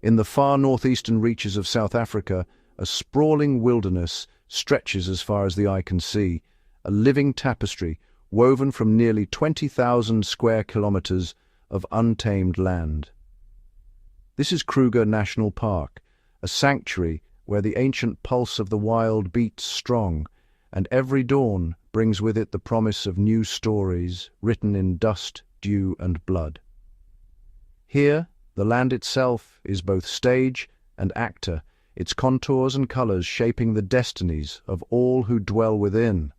In the far northeastern reaches of South Africa, a sprawling wilderness stretches as far as the eye can see, a living tapestry woven from nearly 20,000 square kilometers of untamed land. This is Kruger National Park, a sanctuary where the ancient pulse of the wild beats strong, and every dawn brings with it the promise of new stories written in dust, dew, and blood. Here, the land itself is both stage and actor, its contours and colors shaping the destinies of all who dwell within.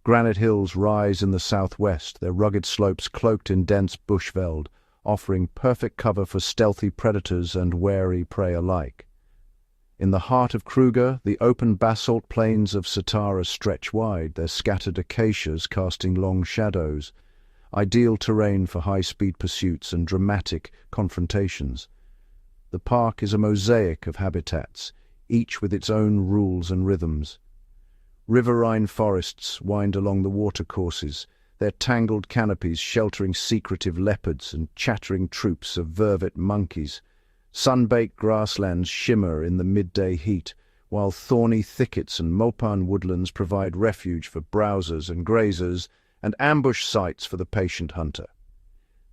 Granite hills rise in the southwest, their rugged slopes cloaked in dense bushveld, offering perfect cover for stealthy predators and wary prey alike. In the heart of Kruger, the open basalt plains of Satara stretch wide, their scattered acacias casting long shadows, ideal terrain for high-speed pursuits and dramatic confrontations. The park is a mosaic of habitats, each with its own rules and rhythms. Riverine forests wind along the watercourses, their tangled canopies sheltering secretive leopards and chattering troops of vervet monkeys. Sun-baked grasslands shimmer in the midday heat, while thorny thickets and mopan woodlands provide refuge for browsers and grazers and ambush sites for the patient hunter.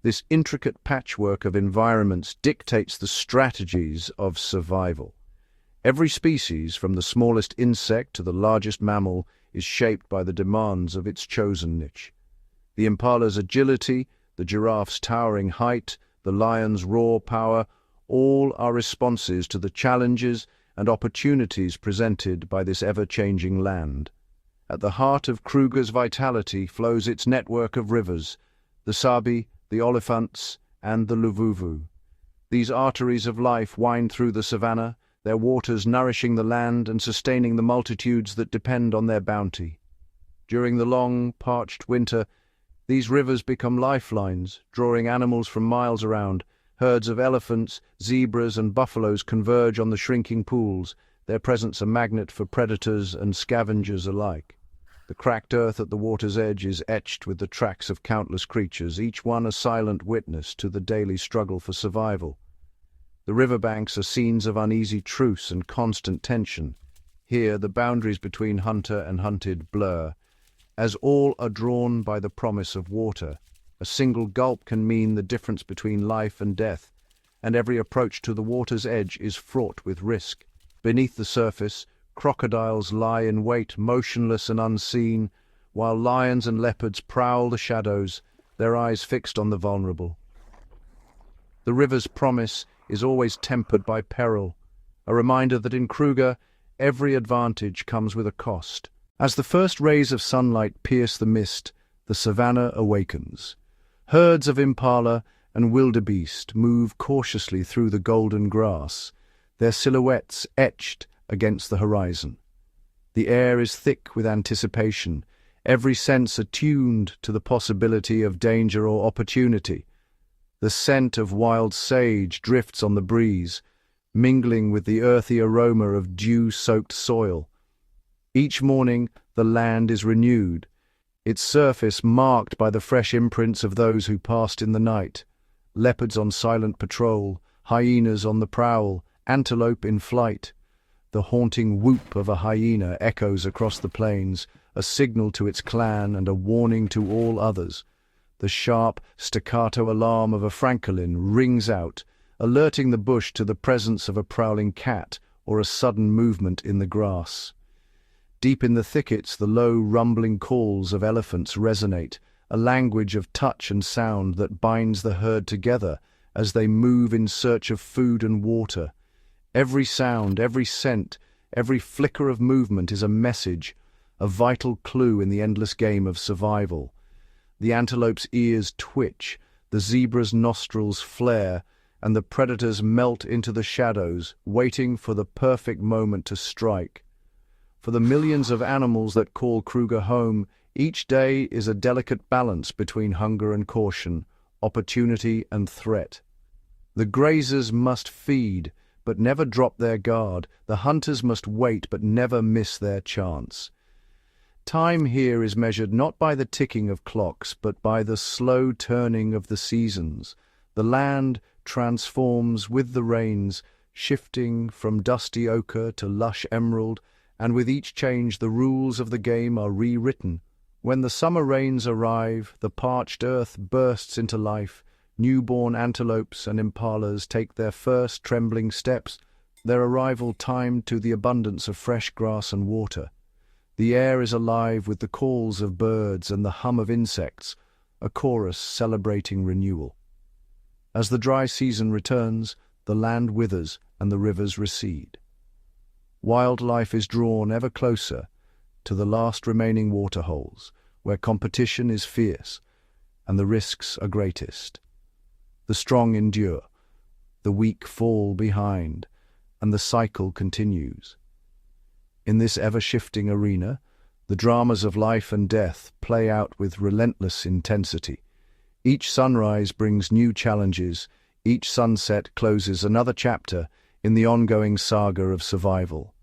This intricate patchwork of environments dictates the strategies of survival. Every species, from the smallest insect to the largest mammal, is shaped by the demands of its chosen niche. The impala's agility, the giraffe's towering height, the lion's raw power, all are responses to the challenges and opportunities presented by this ever-changing land. At the heart of Kruger's vitality flows its network of rivers, the Sabi, the Olifants, and the Luvuvu. These arteries of life wind through the savanna, their waters nourishing the land and sustaining the multitudes that depend on their bounty. During the long, parched winter, these rivers become lifelines, drawing animals from miles around. Herds of elephants, zebras, and buffaloes converge on the shrinking pools, their presence a magnet for predators and scavengers alike. The cracked earth at the water's edge is etched with the tracks of countless creatures, each one a silent witness to the daily struggle for survival. The riverbanks are scenes of uneasy truce and constant tension. Here, the boundaries between hunter and hunted blur, as all are drawn by the promise of water. A single gulp can mean the difference between life and death, and every approach to the water's edge is fraught with risk. Beneath the surface, crocodiles lie in wait, motionless and unseen, while lions and leopards prowl the shadows, their eyes fixed on the vulnerable. The river's promise is always tempered by peril, a reminder that in Kruger, every advantage comes with a cost. As the first rays of sunlight pierce the mist, the savanna awakens. Herds of impala and wildebeest move cautiously through the golden grass, their silhouettes etched against the horizon. The air is thick with anticipation, every sense attuned to the possibility of danger or opportunity. The scent of wild sage drifts on the breeze, mingling with the earthy aroma of dew-soaked soil. Each morning, the land is renewed, its surface marked by the fresh imprints of those who passed in the night. Leopards on silent patrol, hyenas on the prowl, antelope in flight. The haunting whoop of a hyena echoes across the plains, a signal to its clan and a warning to all others. The sharp, staccato alarm of a francolin rings out, alerting the bush to the presence of a prowling cat or a sudden movement in the grass. Deep in the thickets, the low, rumbling calls of elephants resonate, a language of touch and sound that binds the herd together as they move in search of food and water. Every sound, every scent, every flicker of movement is a message, a vital clue in the endless game of survival. The antelope's ears twitch, the zebra's nostrils flare, and the predators melt into the shadows, waiting for the perfect moment to strike. For the millions of animals that call Kruger home, each day is a delicate balance between hunger and caution, opportunity and threat. The grazers must feed, but never drop their guard. The hunters must wait, but never miss their chance. Time here is measured not by the ticking of clocks, but by the slow turning of the seasons. The land transforms with the rains, shifting from dusty ochre to lush emerald, and with each change the rules of the game are rewritten. When the summer rains arrive, the parched earth bursts into life. Newborn antelopes and impalas take their first trembling steps, their arrival timed to the abundance of fresh grass and water. The air is alive with the calls of birds and the hum of insects, a chorus celebrating renewal. As the dry season returns, the land withers and the rivers recede. Wildlife is drawn ever closer to the last remaining waterholes, where competition is fierce and the risks are greatest. The strong endure, the weak fall behind, and the cycle continues. In this ever-shifting arena, the dramas of life and death play out with relentless intensity. Each sunrise brings new challenges, each sunset closes another chapter in the ongoing saga of survival.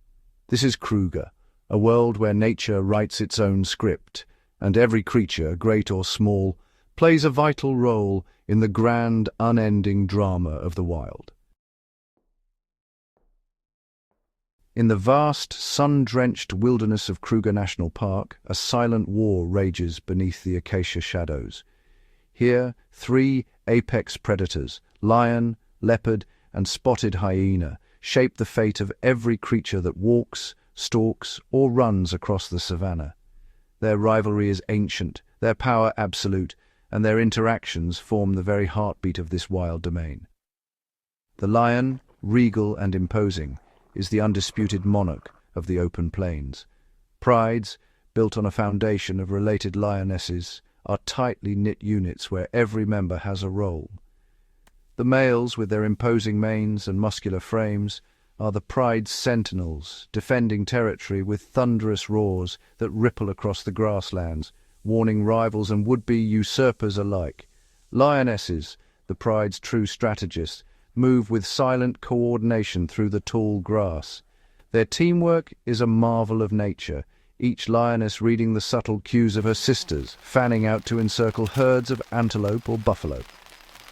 This is Kruger, a world where nature writes its own script, and every creature, great or small, plays a vital role in the grand, unending drama of the wild. In the vast, sun-drenched wilderness of Kruger National Park, a silent war rages beneath the acacia shadows. Here, 3 apex predators, lion, leopard, and spotted hyena, shape the fate of every creature that walks, stalks, or runs across the savanna. Their rivalry is ancient, their power absolute, and their interactions form the very heartbeat of this wild domain. The lion, regal and imposing, is the undisputed monarch of the open plains. Prides, built on a foundation of related lionesses, are tightly knit units where every member has a role. The males, with their imposing manes and muscular frames, are the pride's sentinels, defending territory with thunderous roars that ripple across the grasslands, warning rivals and would-be usurpers alike. Lionesses, the pride's true strategists, move with silent coordination through the tall grass. Their teamwork is a marvel of nature, each lioness reading the subtle cues of her sisters, fanning out to encircle herds of antelope or buffalo.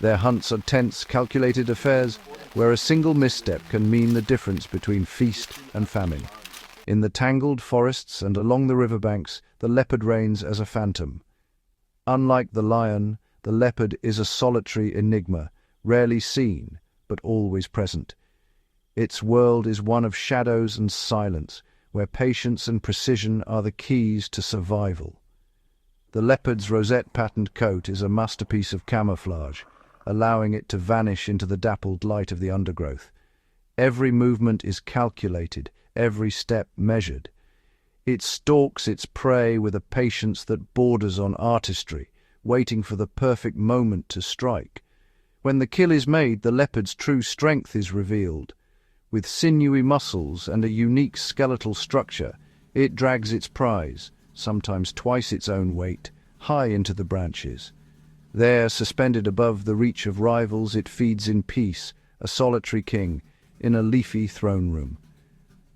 Their hunts are tense, calculated affairs, where a single misstep can mean the difference between feast and famine. In the tangled forests and along the riverbanks, the leopard reigns as a phantom. Unlike the lion, the leopard is a solitary enigma, rarely seen, but always present. Its world is one of shadows and silence, where patience and precision are the keys to survival. The leopard's rosette-patterned coat is a masterpiece of camouflage, allowing it to vanish into the dappled light of the undergrowth. Every movement is calculated, every step measured. It stalks its prey with a patience that borders on artistry, waiting for the perfect moment to strike. When the kill is made, the leopard's true strength is revealed. With sinewy muscles and a unique skeletal structure, it drags its prize, sometimes twice its own weight, high into the branches. There, suspended above the reach of rivals, it feeds in peace, a solitary king, in a leafy throne room.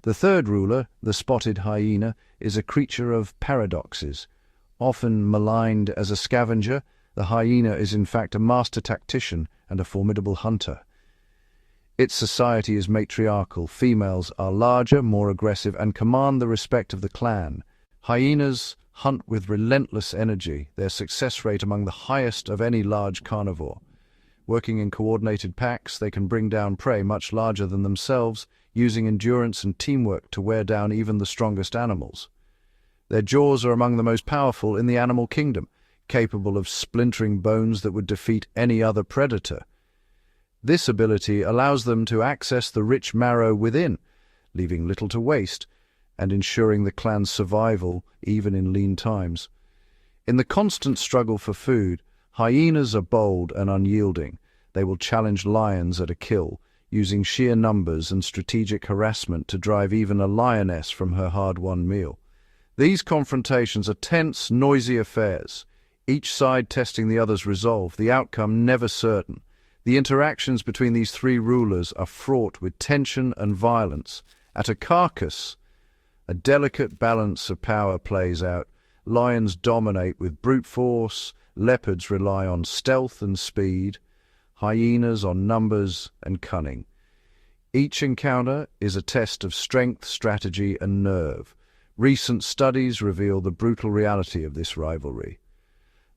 The third ruler, the spotted hyena, is a creature of paradoxes. Often maligned as a scavenger, the hyena is in fact a master tactician and a formidable hunter. Its society is matriarchal. Females are larger, more aggressive, and command the respect of the clan. Hyenas hunt with relentless energy, their success rate among the highest of any large carnivore. Working in coordinated packs, they can bring down prey much larger than themselves, using endurance and teamwork to wear down even the strongest animals. Their jaws are among the most powerful in the animal kingdom, capable of splintering bones that would defeat any other predator. This ability allows them to access the rich marrow within, leaving little to waste, and ensuring the clan's survival even in lean times. In the constant struggle for food, hyenas are bold and unyielding. They will challenge lions at a kill, using sheer numbers and strategic harassment to drive even a lioness from her hard-won meal. These confrontations are tense, noisy affairs, each side testing the other's resolve, the outcome never certain. The interactions between these 3 rulers are fraught with tension and violence. At a carcass, a delicate balance of power plays out. Lions dominate with brute force, leopards rely on stealth and speed, hyenas on numbers and cunning. Each encounter is a test of strength, strategy, and nerve. Recent studies reveal the brutal reality of this rivalry.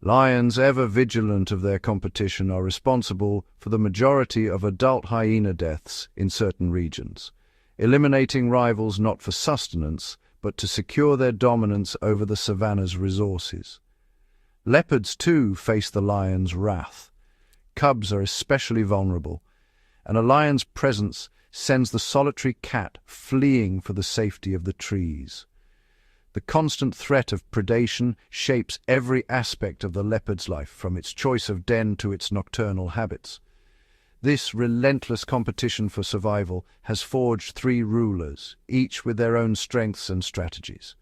Lions, ever vigilant of their competition, are responsible for the majority of adult hyena deaths in certain regions, eliminating rivals not for sustenance, but to secure their dominance over the savanna's resources. Leopards, too, face the lion's wrath. Cubs are especially vulnerable, and a lion's presence sends the solitary cat fleeing for the safety of the trees. The constant threat of predation shapes every aspect of the leopard's life, from its choice of den to its nocturnal habits. This relentless competition for survival has forged three rulers, each with their own strengths and strategies.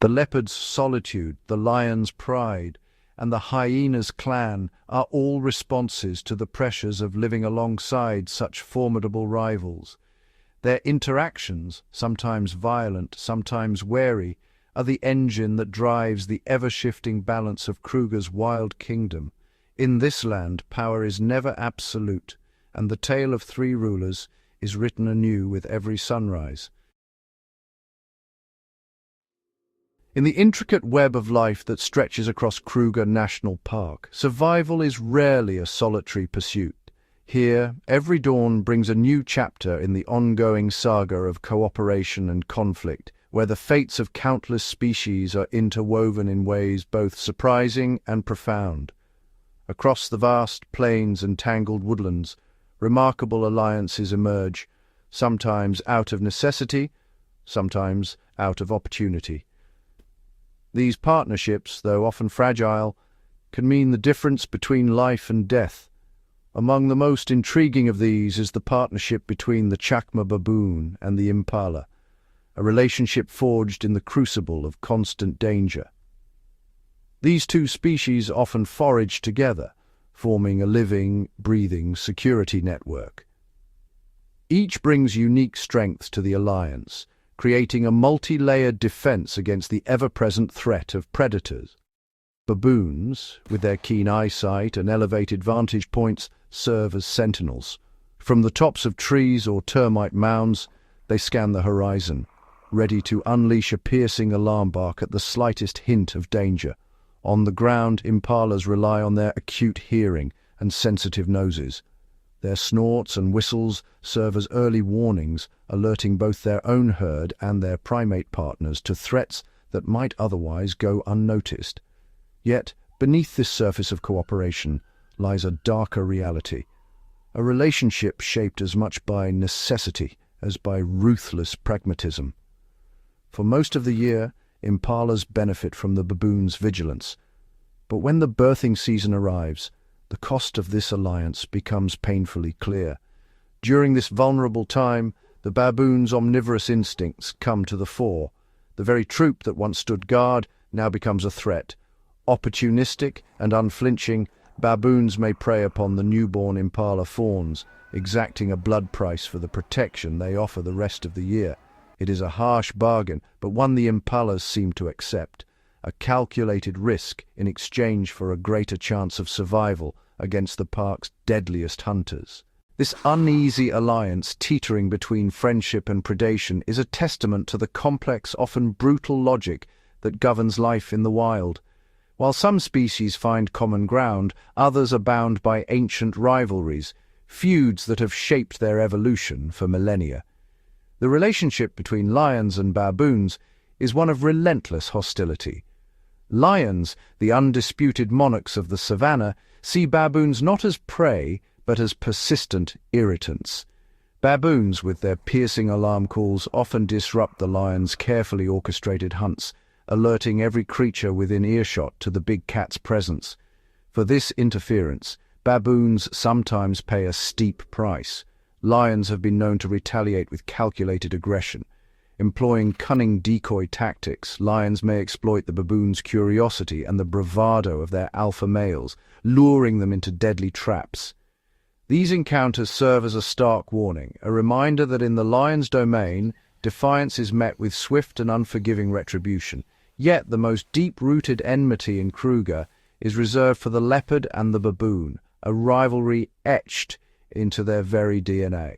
The leopard's solitude, the lion's pride, and the hyena's clan are all responses to the pressures of living alongside such formidable rivals. Their interactions, sometimes violent, sometimes wary, are the engine that drives the ever-shifting balance of Kruger's wild kingdom. In this land, power is never absolute, and the tale of three rulers is written anew with every sunrise. In the intricate web of life that stretches across Kruger National Park, survival is rarely a solitary pursuit. Here, every dawn brings a new chapter in the ongoing saga of cooperation and conflict, where the fates of countless species are interwoven in ways both surprising and profound. Across the vast plains and tangled woodlands, remarkable alliances emerge, sometimes out of necessity, sometimes out of opportunity. These partnerships, though often fragile, can mean the difference between life and death. Among the most intriguing of these is the partnership between the chacma baboon and the impala, a relationship forged in the crucible of constant danger. These two species often forage together, forming a living, breathing security network. Each brings unique strengths to the alliance, creating a multi-layered defense against the ever-present threat of predators. Baboons, with their keen eyesight and elevated vantage points, serve as sentinels. From the tops of trees or termite mounds, they scan the horizon, ready to unleash a piercing alarm bark at the slightest hint of danger. On the ground, impalas rely on their acute hearing and sensitive noses. Their snorts and whistles serve as early warnings, alerting both their own herd and their primate partners to threats that might otherwise go unnoticed. Yet, beneath this surface of cooperation lies a darker reality, a relationship shaped as much by necessity as by ruthless pragmatism. For most of the year, impalas benefit from the baboon's vigilance, but when the birthing season arrives, the cost of this alliance becomes painfully clear. During this vulnerable time, the baboon's omnivorous instincts come to the fore. The very troop that once stood guard now becomes a threat. Opportunistic and unflinching, baboons may prey upon the newborn impala fawns, exacting a blood price for the protection they offer the rest of the year. It is a harsh bargain, but one the impalas seem to accept. A calculated risk in exchange for a greater chance of survival against the park's deadliest hunters. This uneasy alliance, teetering between friendship and predation, is a testament to the complex, often brutal logic that governs life in the wild. While some species find common ground, others are bound by ancient rivalries, feuds that have shaped their evolution for millennia. The relationship between lions and baboons is one of relentless hostility. Lions, the undisputed monarchs of the savanna, see baboons not as prey, but as persistent irritants. Baboons, with their piercing alarm calls, often disrupt the lion's carefully orchestrated hunts, alerting every creature within earshot to the big cat's presence. For this interference, baboons sometimes pay a steep price. Lions have been known to retaliate with calculated aggression. Employing cunning decoy tactics, lions may exploit the baboon's curiosity and the bravado of their alpha males, luring them into deadly traps. These encounters serve as a stark warning, a reminder that in the lion's domain, defiance is met with swift and unforgiving retribution. Yet the most deep-rooted enmity in Kruger is reserved for the leopard and the baboon, a rivalry etched into their very DNA.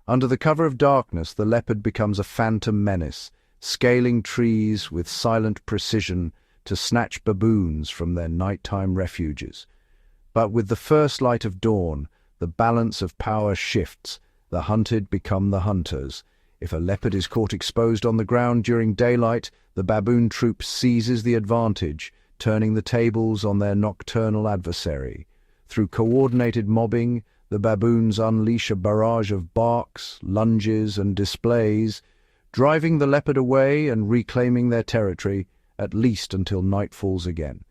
Under the cover of darkness, the leopard becomes a phantom menace, scaling trees with silent precision to snatch baboons from their nighttime refuges. But with the first light of dawn, the balance of power shifts. The hunted become the hunters. If a leopard is caught exposed on the ground during daylight, the baboon troop seizes the advantage, turning the tables on their nocturnal adversary. Through coordinated mobbing, the baboons unleash a barrage of barks, lunges, and displays, driving the leopard away and reclaiming their territory, at least until night falls again.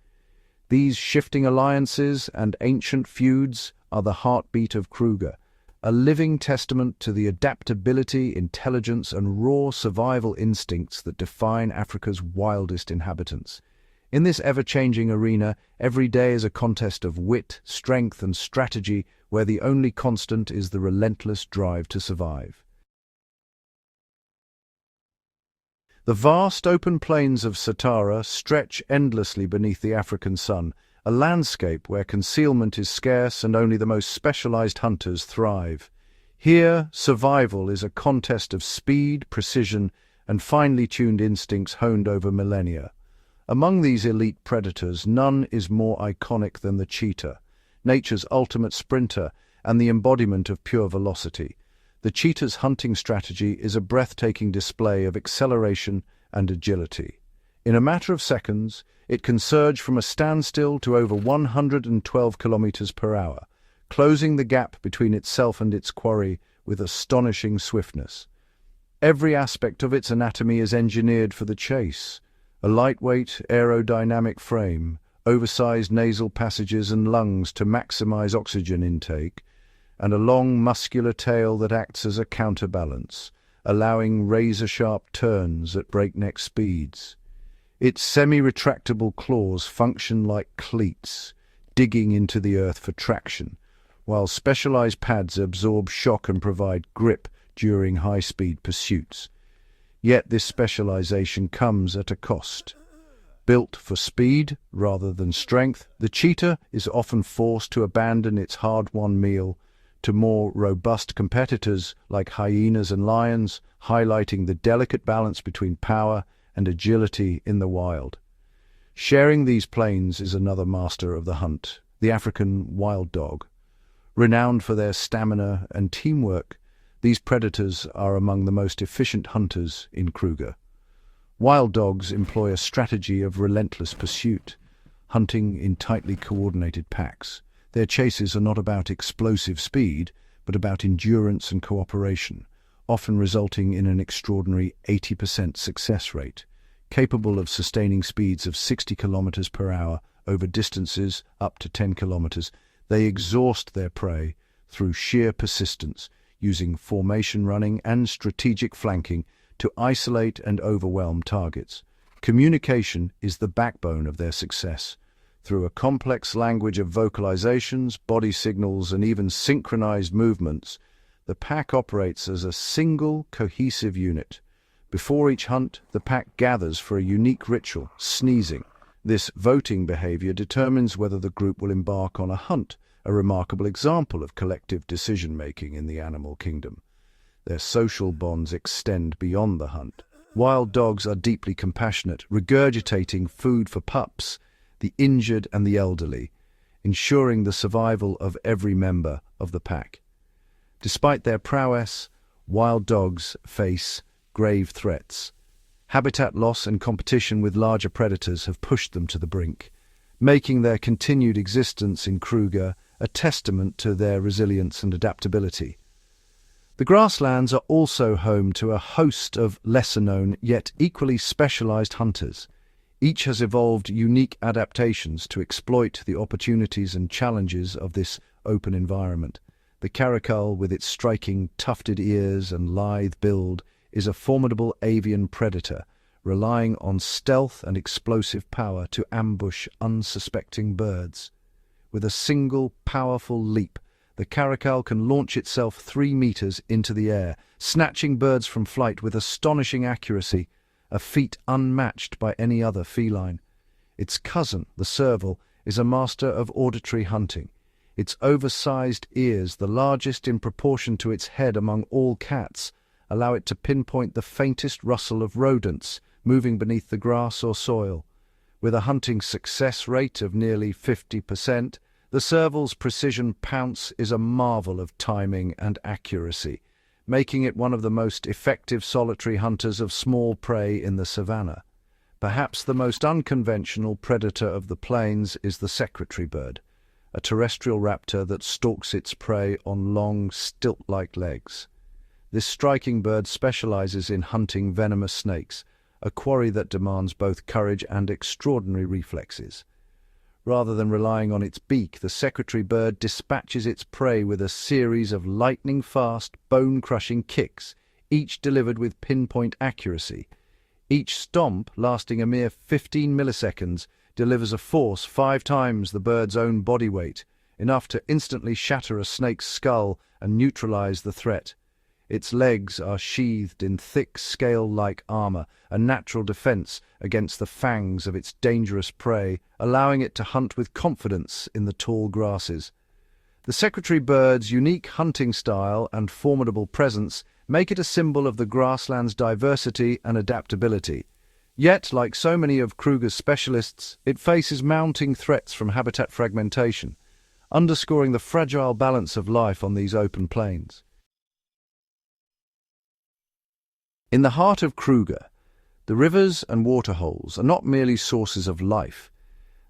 These shifting alliances and ancient feuds are the heartbeat of Kruger, a living testament to the adaptability, intelligence, and raw survival instincts that define Africa's wildest inhabitants. In this ever-changing arena, every day is a contest of wit, strength, and strategy, where the only constant is the relentless drive to survive. The vast open plains of Satara stretch endlessly beneath the African sun, a landscape where concealment is scarce and only the most specialized hunters thrive. Here, survival is a contest of speed, precision, and finely tuned instincts honed over millennia. Among these elite predators, none is more iconic than the cheetah, nature's ultimate sprinter and the embodiment of pure velocity. The cheetah's hunting strategy is a breathtaking display of acceleration and agility. In a matter of seconds, it can surge from a standstill to over 112 kilometers per hour, closing the gap between itself and its quarry with astonishing swiftness. Every aspect of its anatomy is engineered for the chase. A lightweight, aerodynamic frame, oversized nasal passages and lungs to maximize oxygen intake, and a long muscular tail that acts as a counterbalance, allowing razor-sharp turns at breakneck speeds. Its semi-retractable claws function like cleats, digging into the earth for traction, while specialized pads absorb shock and provide grip during high-speed pursuits. Yet this specialization comes at a cost. Built for speed rather than strength, the cheetah is often forced to abandon its hard-won meal to more robust competitors like hyenas and lions, highlighting the delicate balance between power and agility in the wild. Sharing these plains is another master of the hunt, the African wild dog. Renowned for their stamina and teamwork, these predators are among the most efficient hunters in Kruger. Wild dogs employ a strategy of relentless pursuit, hunting in tightly coordinated packs. Their chases are not about explosive speed, but about endurance and cooperation, often resulting in an extraordinary 80% success rate, capable of sustaining speeds of 60 kilometers per hour over distances up to 10 kilometers. They exhaust their prey through sheer persistence, using formation running and strategic flanking to isolate and overwhelm targets. Communication is the backbone of their success. Through a complex language of vocalizations, body signals, and even synchronized movements, the pack operates as a single, cohesive unit. Before each hunt, the pack gathers for a unique ritual, sneezing. This voting behavior determines whether the group will embark on a hunt, a remarkable example of collective decision-making in the animal kingdom. Their social bonds extend beyond the hunt. Wild dogs are deeply compassionate, regurgitating food for pups, the injured and the elderly, ensuring the survival of every member of the pack. Despite their prowess, wild dogs face grave threats. Habitat loss and competition with larger predators have pushed them to the brink, making their continued existence in Kruger a testament to their resilience and adaptability. The grasslands are also home to a host of lesser-known yet equally specialized hunters. Each has evolved unique adaptations to exploit the opportunities and challenges of this open environment. The caracal, with its striking tufted ears and lithe build, is a formidable avian predator, relying on stealth and explosive power to ambush unsuspecting birds. With a single powerful leap, the caracal can launch itself 3 meters into the air, snatching birds from flight with astonishing accuracy, a feat unmatched by any other feline. Its cousin, the serval, is a master of auditory hunting. Its oversized ears, the largest in proportion to its head among all cats, allow it to pinpoint the faintest rustle of rodents moving beneath the grass or soil. With a hunting success rate of nearly 50%, the serval's precision pounce is a marvel of timing and accuracy, making it one of the most effective solitary hunters of small prey in the savanna. Perhaps the most unconventional predator of the plains is the secretary bird, a terrestrial raptor that stalks its prey on long, stilt-like legs. This striking bird specializes in hunting venomous snakes, a quarry that demands both courage and extraordinary reflexes. Rather than relying on its beak, the secretary bird dispatches its prey with a series of lightning-fast, bone-crushing kicks, each delivered with pinpoint accuracy. Each stomp, lasting a mere 15 milliseconds, delivers a force 5 times the bird's own body weight, enough to instantly shatter a snake's skull and neutralize the threat. Its legs are sheathed in thick, scale-like armor, a natural defense against the fangs of its dangerous prey, allowing it to hunt with confidence in the tall grasses. The secretary bird's unique hunting style and formidable presence make it a symbol of the grassland's diversity and adaptability. Yet, like so many of Kruger's specialists, it faces mounting threats from habitat fragmentation, underscoring the fragile balance of life on these open plains. In the heart of Kruger, the rivers and waterholes are not merely sources of life.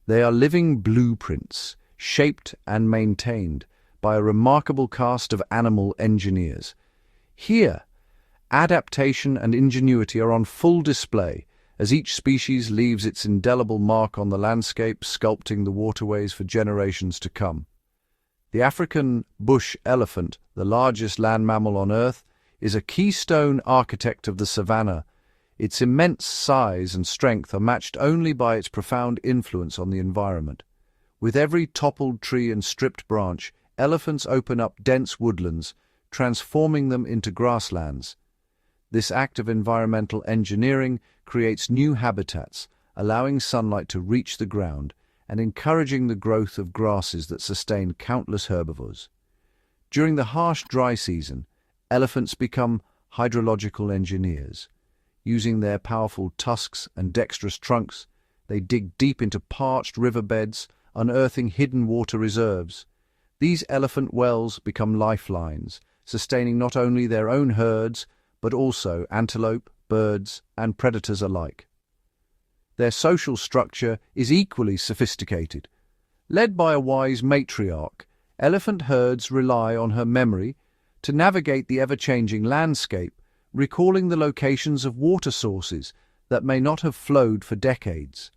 They are living blueprints, shaped and maintained by a remarkable cast of animal engineers. Here, adaptation and ingenuity are on full display as each species leaves its indelible mark on the landscape, sculpting the waterways for generations to come. The African bush elephant, the largest land mammal on Earth, is a keystone architect of the savanna. Its immense size and strength are matched only by its profound influence on the environment. With every toppled tree and stripped branch, elephants open up dense woodlands, transforming them into grasslands. This act of environmental engineering creates new habitats, allowing sunlight to reach the ground and encouraging the growth of grasses that sustain countless herbivores. During the harsh dry season, elephants become hydrological engineers. Using their powerful tusks and dexterous trunks, they dig deep into parched riverbeds, unearthing hidden water reserves. These elephant wells become lifelines, sustaining not only their own herds, but also antelope, birds, and predators alike. Their social structure is equally sophisticated. Led by a wise matriarch, elephant herds rely on her memory to navigate the ever-changing landscape, recalling the locations of water sources that may not have flowed for decades.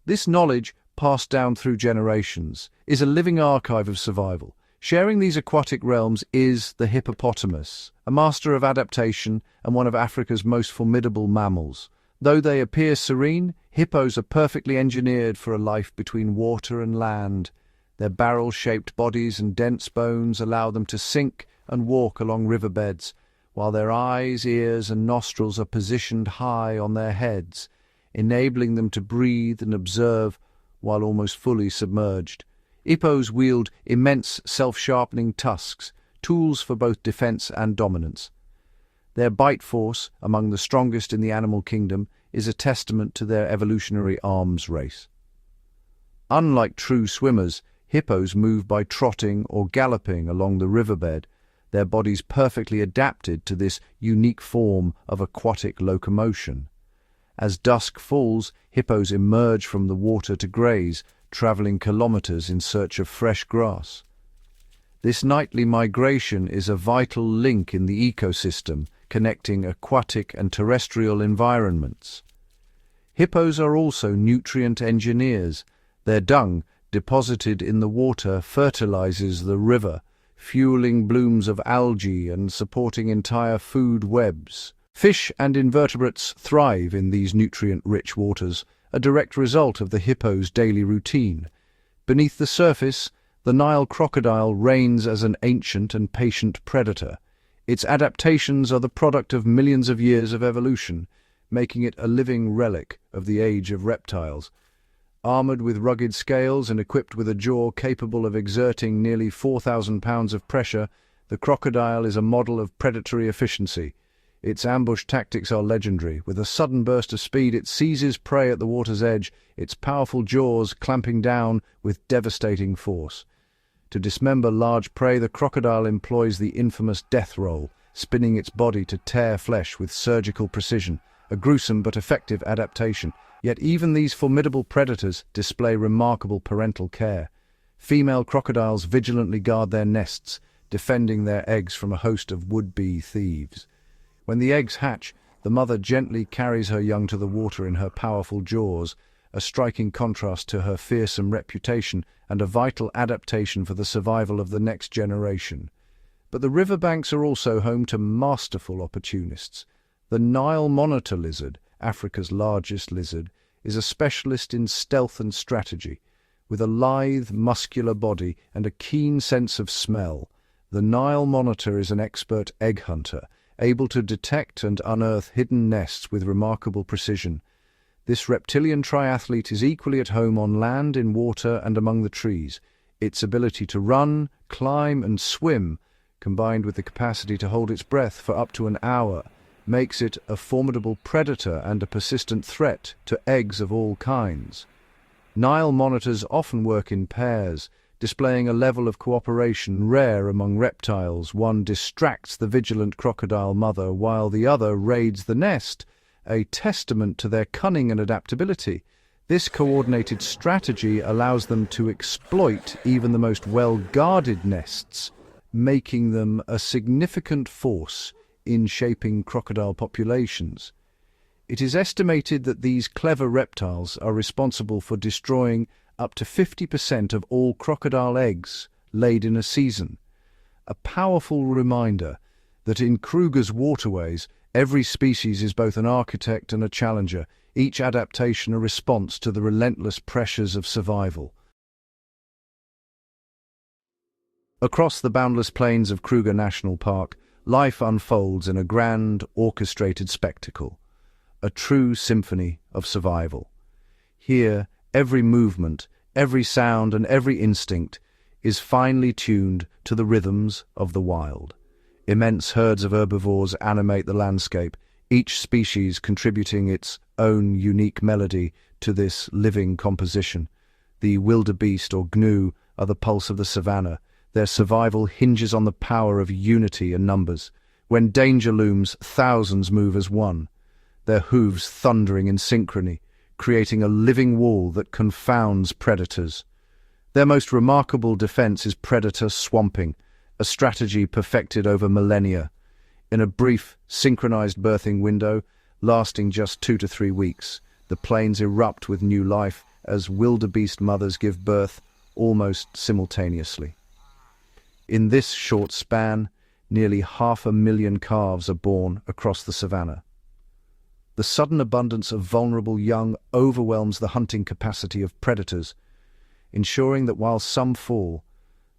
This knowledge, passed down through generations, is a living archive of survival. Sharing these aquatic realms is the hippopotamus, a master of adaptation and one of Africa's most formidable mammals. Though they appear serene, hippos are perfectly engineered for a life between water and land. Their barrel-shaped bodies and dense bones allow them to sink and walk along riverbeds, while their eyes, ears, and nostrils are positioned high on their heads, enabling them to breathe and observe while almost fully submerged. Hippos wield immense self-sharpening tusks, tools for both defense and dominance. Their bite force, among the strongest in the animal kingdom, is a testament to their evolutionary arms race. Unlike true swimmers, hippos move by trotting or galloping along the riverbed, their bodies perfectly adapted to this unique form of aquatic locomotion. As dusk falls, hippos emerge from the water to graze, traveling kilometers in search of fresh grass. This nightly migration is a vital link in the ecosystem, connecting aquatic and terrestrial environments. Hippos are also nutrient engineers. Their dung, deposited in the water, fertilizes the river, fueling blooms of algae and supporting entire food webs. Fish and invertebrates thrive in these nutrient-rich waters, a direct result of the hippo's daily routine. Beneath the surface, the Nile crocodile reigns as an ancient and patient predator. Its adaptations are the product of millions of years of evolution, making it a living relic of the age of reptiles. Armored with rugged scales and equipped with a jaw capable of exerting nearly 4,000 pounds of pressure, the crocodile is a model of predatory efficiency. Its ambush tactics are legendary. With a sudden burst of speed, it seizes prey at the water's edge, its powerful jaws clamping down with devastating force. To dismember large prey, the crocodile employs the infamous death roll, spinning its body to tear flesh with surgical precision, a gruesome but effective adaptation. Yet even these formidable predators display remarkable parental care. Female crocodiles vigilantly guard their nests, defending their eggs from a host of would-be thieves. When the eggs hatch, the mother gently carries her young to the water in her powerful jaws, a striking contrast to her fearsome reputation and a vital adaptation for the survival of the next generation. But the riverbanks are also home to masterful opportunists. The Nile monitor lizard, Africa's largest lizard, is a specialist in stealth and strategy. With a lithe, muscular body and a keen sense of smell, the Nile monitor is an expert egg hunter, able to detect and unearth hidden nests with remarkable precision. This reptilian triathlete is equally at home on land, in water, and among the trees. Its ability to run, climb, and swim, combined with the capacity to hold its breath for up to an hour, makes it a formidable predator and a persistent threat to eggs of all kinds. Nile monitors often work in pairs, displaying a level of cooperation rare among reptiles. One distracts the vigilant crocodile mother while the other raids the nest, a testament to their cunning and adaptability. This coordinated strategy allows them to exploit even the most well-guarded nests, making them a significant force in shaping crocodile populations. It is estimated that these clever reptiles are responsible for destroying up to 50% of all crocodile eggs laid in a season. A powerful reminder that in Kruger's Waterways, every species is both an architect and a challenger, each adaptation a response to the relentless pressures of survival. Across the boundless plains of Kruger National Park, life unfolds in a grand, orchestrated spectacle, a true symphony of survival. Here, every movement, every sound, and every instinct is finely tuned to the rhythms of the wild. Immense herds of herbivores animate the landscape, each species contributing its own unique melody to this living composition. The wildebeest or gnu are the pulse of the savanna. Their survival hinges on the power of unity and numbers. When danger looms, thousands move as one, their hooves thundering in synchrony, creating a living wall that confounds predators. Their most remarkable defense is predator swamping, a strategy perfected over millennia. In a brief, synchronized birthing window, lasting just 2 to 3 weeks, the plains erupt with new life as wildebeest mothers give birth almost simultaneously. In this short span, nearly 500,000 calves are born across the savanna. The sudden abundance of vulnerable young overwhelms the hunting capacity of predators, ensuring that while some fall,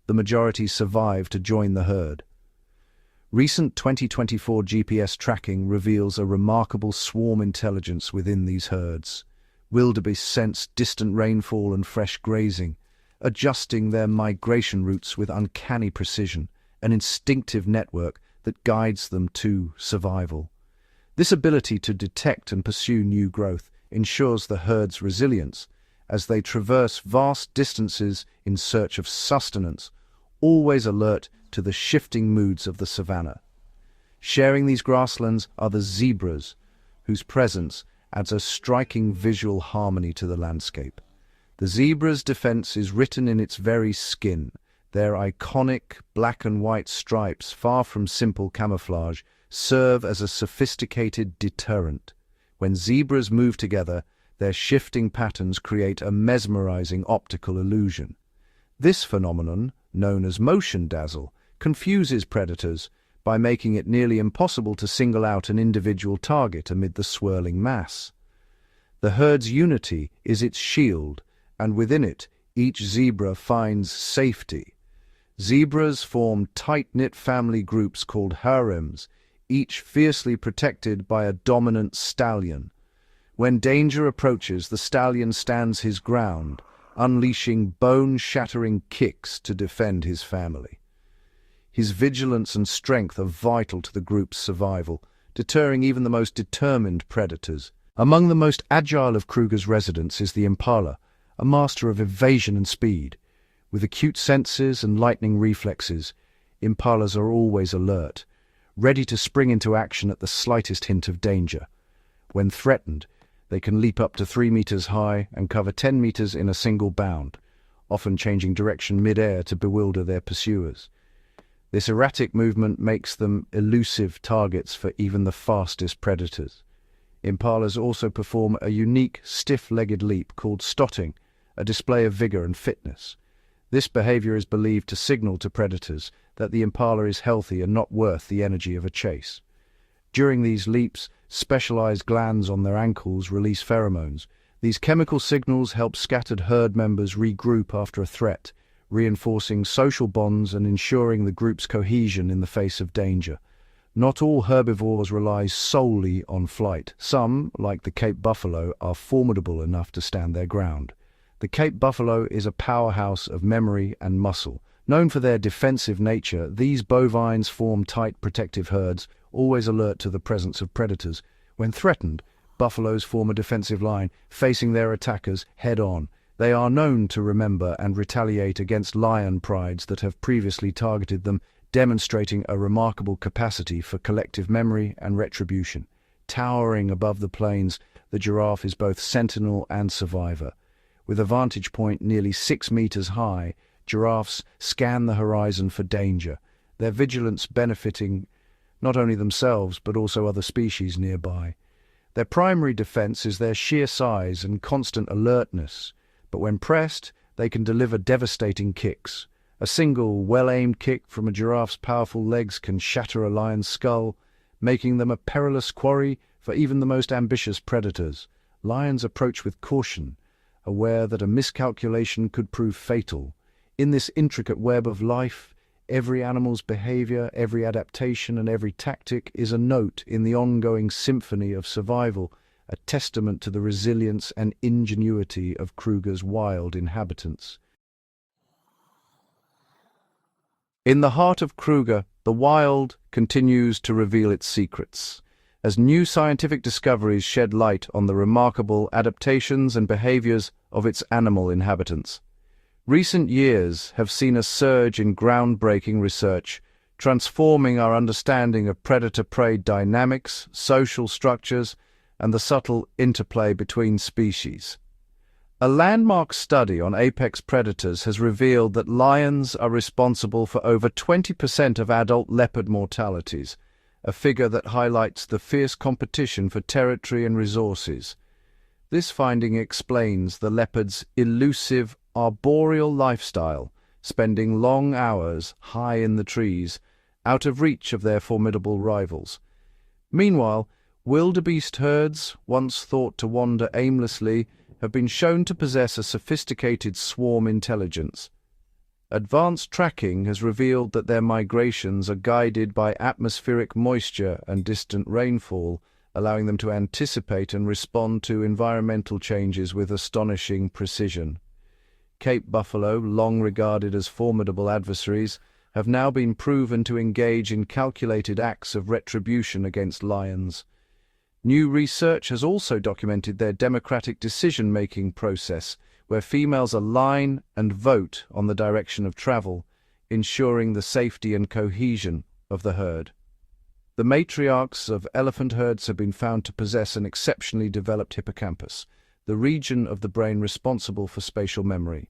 the majority survive to join the herd. Recent 2024 GPS tracking reveals a remarkable swarm intelligence within these herds. Wildebeest sense distant rainfall and fresh grazing, adjusting their migration routes with uncanny precision, an instinctive network that guides them to survival. This ability to detect and pursue new growth ensures the herd's resilience as they traverse vast distances in search of sustenance, always alert to the shifting moods of the savanna. Sharing these grasslands are the zebras, whose presence adds a striking visual harmony to the landscape. The zebra's defense is written in its very skin. Their iconic black and white stripes, far from simple camouflage, serve as a sophisticated deterrent. When zebras move together, their shifting patterns create a mesmerizing optical illusion. This phenomenon, known as motion dazzle, confuses predators by making it nearly impossible to single out an individual target amid the swirling mass. The herd's unity is its shield, and within it, each zebra finds safety. Zebras form tight-knit family groups called harems, each fiercely protected by a dominant stallion. When danger approaches, the stallion stands his ground, unleashing bone-shattering kicks to defend his family. His vigilance and strength are vital to the group's survival, deterring even the most determined predators. Among the most agile of Kruger's residents is the impala, a master of evasion and speed. With acute senses and lightning reflexes, impalas are always alert, ready to spring into action at the slightest hint of danger. When threatened, they can leap up to 3 meters high and cover 10 meters in a single bound, often changing direction mid-air to bewilder their pursuers. This erratic movement makes them elusive targets for even the fastest predators. Impalas also perform a unique, stiff-legged leap called stotting, a display of vigor and fitness. This behavior is believed to signal to predators that the impala is healthy and not worth the energy of a chase. During these leaps, specialized glands on their ankles release pheromones. These chemical signals help scattered herd members regroup after a threat, reinforcing social bonds and ensuring the group's cohesion in the face of danger. Not all herbivores rely solely on flight. Some, like the Cape buffalo, are formidable enough to stand their ground. The Cape buffalo is a powerhouse of memory and muscle. Known for their defensive nature, these bovines form tight protective herds, always alert to the presence of predators. When threatened, buffaloes form a defensive line, facing their attackers head-on. They are known to remember and retaliate against lion prides that have previously targeted them, demonstrating a remarkable capacity for collective memory and retribution. Towering above the plains, the giraffe is both sentinel and survivor. With a vantage point nearly 6 meters high, giraffes scan the horizon for danger, their vigilance benefiting not only themselves but also other species nearby. Their primary defense is their sheer size and constant alertness, but when pressed, they can deliver devastating kicks. A single, well-aimed kick from a giraffe's powerful legs can shatter a lion's skull, making them a perilous quarry for even the most ambitious predators. Lions approach with caution, aware that a miscalculation could prove fatal. In this intricate web of life, every animal's behavior, every adaptation, and every tactic is a note in the ongoing symphony of survival, a testament to the resilience and ingenuity of Kruger's wild inhabitants. In the heart of Kruger, the wild continues to reveal its secrets, as new scientific discoveries shed light on the remarkable adaptations and behaviors of its animal inhabitants. Recent years have seen a surge in groundbreaking research, transforming our understanding of predator-prey dynamics, social structures, and the subtle interplay between species. A landmark study on apex predators has revealed that lions are responsible for over 20% of adult leopard mortalities, a figure that highlights the fierce competition for territory and resources. This finding explains the leopard's elusive arboreal lifestyle, spending long hours high in the trees, out of reach of their formidable rivals. Meanwhile, wildebeest herds, once thought to wander aimlessly, have been shown to possess a sophisticated swarm intelligence. Advanced tracking has revealed that their migrations are guided by atmospheric moisture and distant rainfall, allowing them to anticipate and respond to environmental changes with astonishing precision. Cape buffalo, long regarded as formidable adversaries, have now been proven to engage in calculated acts of retribution against lions. New research has also documented their democratic decision-making process, where females align and vote on the direction of travel, ensuring the safety and cohesion of the herd. The matriarchs of elephant herds have been found to possess an exceptionally developed hippocampus, the region of the brain responsible for spatial memory.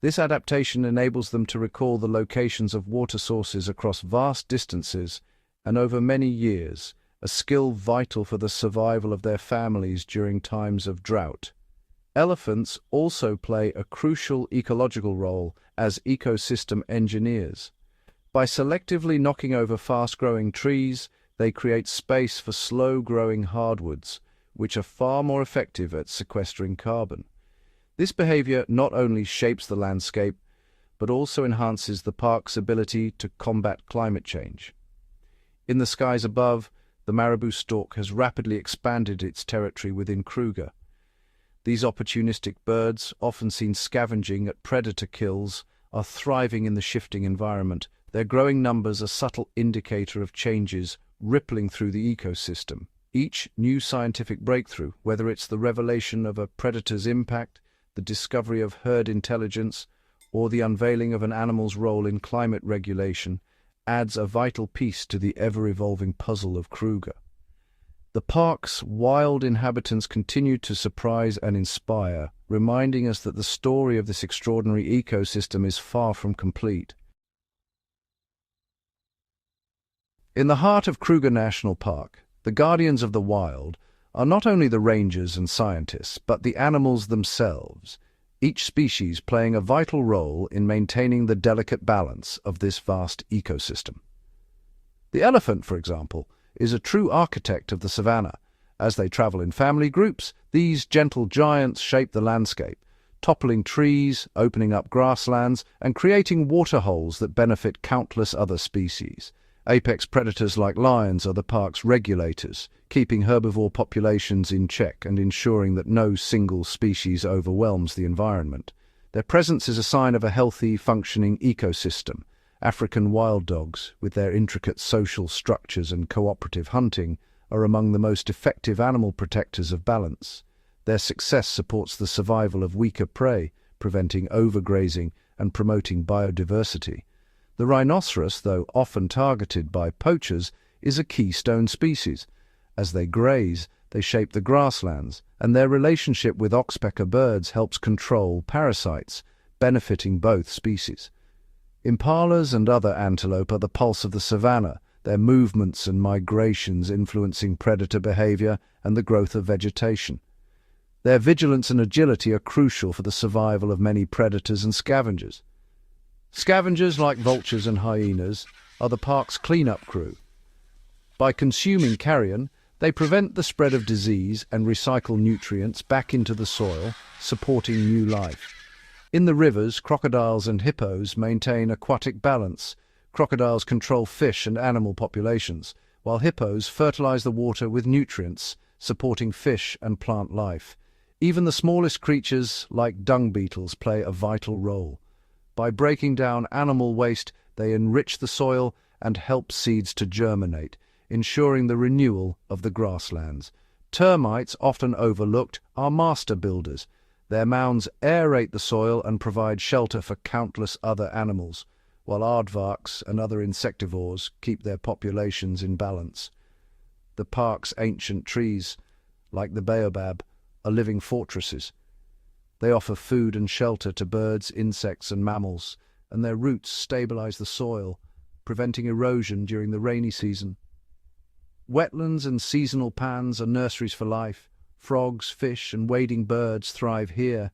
This adaptation enables them to recall the locations of water sources across vast distances and over many years, a skill vital for the survival of their families during times of drought. Elephants also play a crucial ecological role as ecosystem engineers. By selectively knocking over fast-growing trees, they create space for slow-growing hardwoods, which are far more effective at sequestering carbon. This behavior not only shapes the landscape, but also enhances the park's ability to combat climate change. In the skies above, the marabou stork has rapidly expanded its territory within Kruger. These opportunistic birds, often seen scavenging at predator kills, are thriving in the shifting environment. Their growing numbers are a subtle indicator of changes rippling through the ecosystem. Each new scientific breakthrough, whether it's the revelation of a predator's impact, the discovery of herd intelligence, or the unveiling of an animal's role in climate regulation, adds a vital piece to the ever-evolving puzzle of Kruger. The park's wild inhabitants continue to surprise and inspire, reminding us that the story of this extraordinary ecosystem is far from complete. In the heart of Kruger National Park, the guardians of the wild are not only the rangers and scientists, but the animals themselves, each species playing a vital role in maintaining the delicate balance of this vast ecosystem. The elephant, for example, is a true architect of the savanna. As they travel in family groups, these gentle giants shape the landscape, toppling trees, opening up grasslands, and creating waterholes that benefit countless other species. Apex predators like lions are the park's regulators, keeping herbivore populations in check and ensuring that no single species overwhelms the environment. Their presence is a sign of a healthy, functioning ecosystem. African wild dogs, with their intricate social structures and cooperative hunting, are among the most effective animal protectors of balance. Their success supports the survival of weaker prey, preventing overgrazing and promoting biodiversity. The rhinoceros, though often targeted by poachers, is a keystone species. As they graze, they shape the grasslands, and their relationship with oxpecker birds helps control parasites, benefiting both species. Impalas and other antelope are the pulse of the savanna, their movements and migrations influencing predator behavior and the growth of vegetation. Their vigilance and agility are crucial for the survival of many predators and scavengers. Scavengers like vultures and hyenas are the park's cleanup crew. By consuming carrion, they prevent the spread of disease and recycle nutrients back into the soil, supporting new life. In the rivers, crocodiles and hippos maintain aquatic balance. Crocodiles control fish and animal populations, while hippos fertilize the water with nutrients, supporting fish and plant life. Even the smallest creatures, like dung beetles, play a vital role. By breaking down animal waste, they enrich the soil and help seeds to germinate, ensuring the renewal of the grasslands. Termites, often overlooked, are master builders. Their mounds aerate the soil and provide shelter for countless other animals, while aardvarks and other insectivores keep their populations in balance. The park's ancient trees, like the baobab, are living fortresses. They offer food and shelter to birds, insects, and mammals, and their roots stabilize the soil, preventing erosion during the rainy season. Wetlands and seasonal pans are nurseries for life. Frogs, fish, and wading birds thrive here,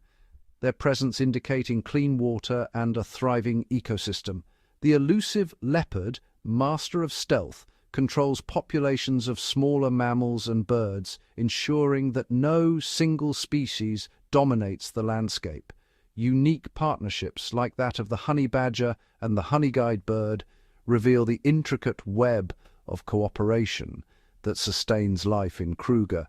their presence indicating clean water and a thriving ecosystem. The elusive leopard, master of stealth, controls populations of smaller mammals and birds, ensuring that no single species dominates the landscape. Unique partnerships like that of the honey badger and the honey-guide bird reveal the intricate web of cooperation that sustains life in Kruger.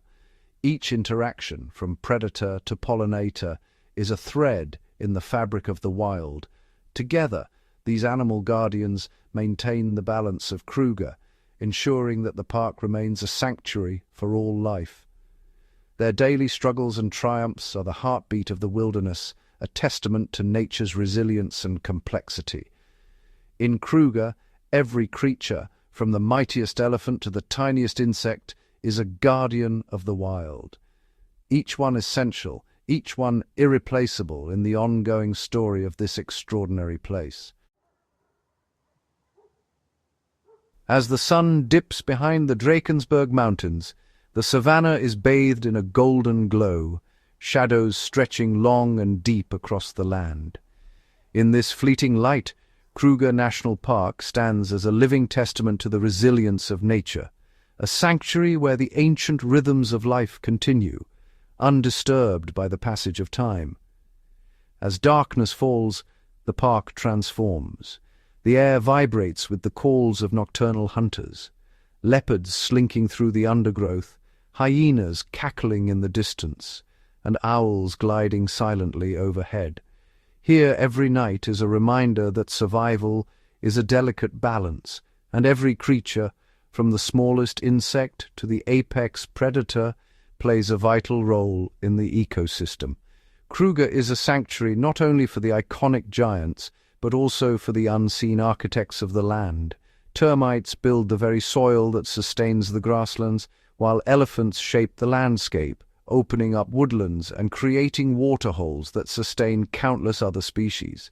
Each interaction, from predator to pollinator, is a thread in the fabric of the wild. Together, these animal guardians maintain the balance of Kruger, ensuring that the park remains a sanctuary for all life. Their daily struggles and triumphs are the heartbeat of the wilderness, a testament to nature's resilience and complexity. In Kruger, every creature, from the mightiest elephant to the tiniest insect, is a guardian of the wild. Each one essential, each one irreplaceable in the ongoing story of this extraordinary place. As the sun dips behind the Drakensberg Mountains, the savanna is bathed in a golden glow, shadows stretching long and deep across the land. In this fleeting light, Kruger National Park stands as a living testament to the resilience of nature, a sanctuary where the ancient rhythms of life continue, undisturbed by the passage of time. As darkness falls, the park transforms. The air vibrates with the calls of nocturnal hunters. leopards slinking through the undergrowth, hyenas cackling in the distance, and owls gliding silently overhead. Here every night is a reminder that survival is a delicate balance, and every creature, from the smallest insect to the apex predator, plays a vital role in the ecosystem. Kruger is a sanctuary not only for the iconic giants, but also for the unseen architects of the land. Termites build the very soil that sustains the grasslands, while elephants shape the landscape, opening up woodlands and creating waterholes that sustain countless other species.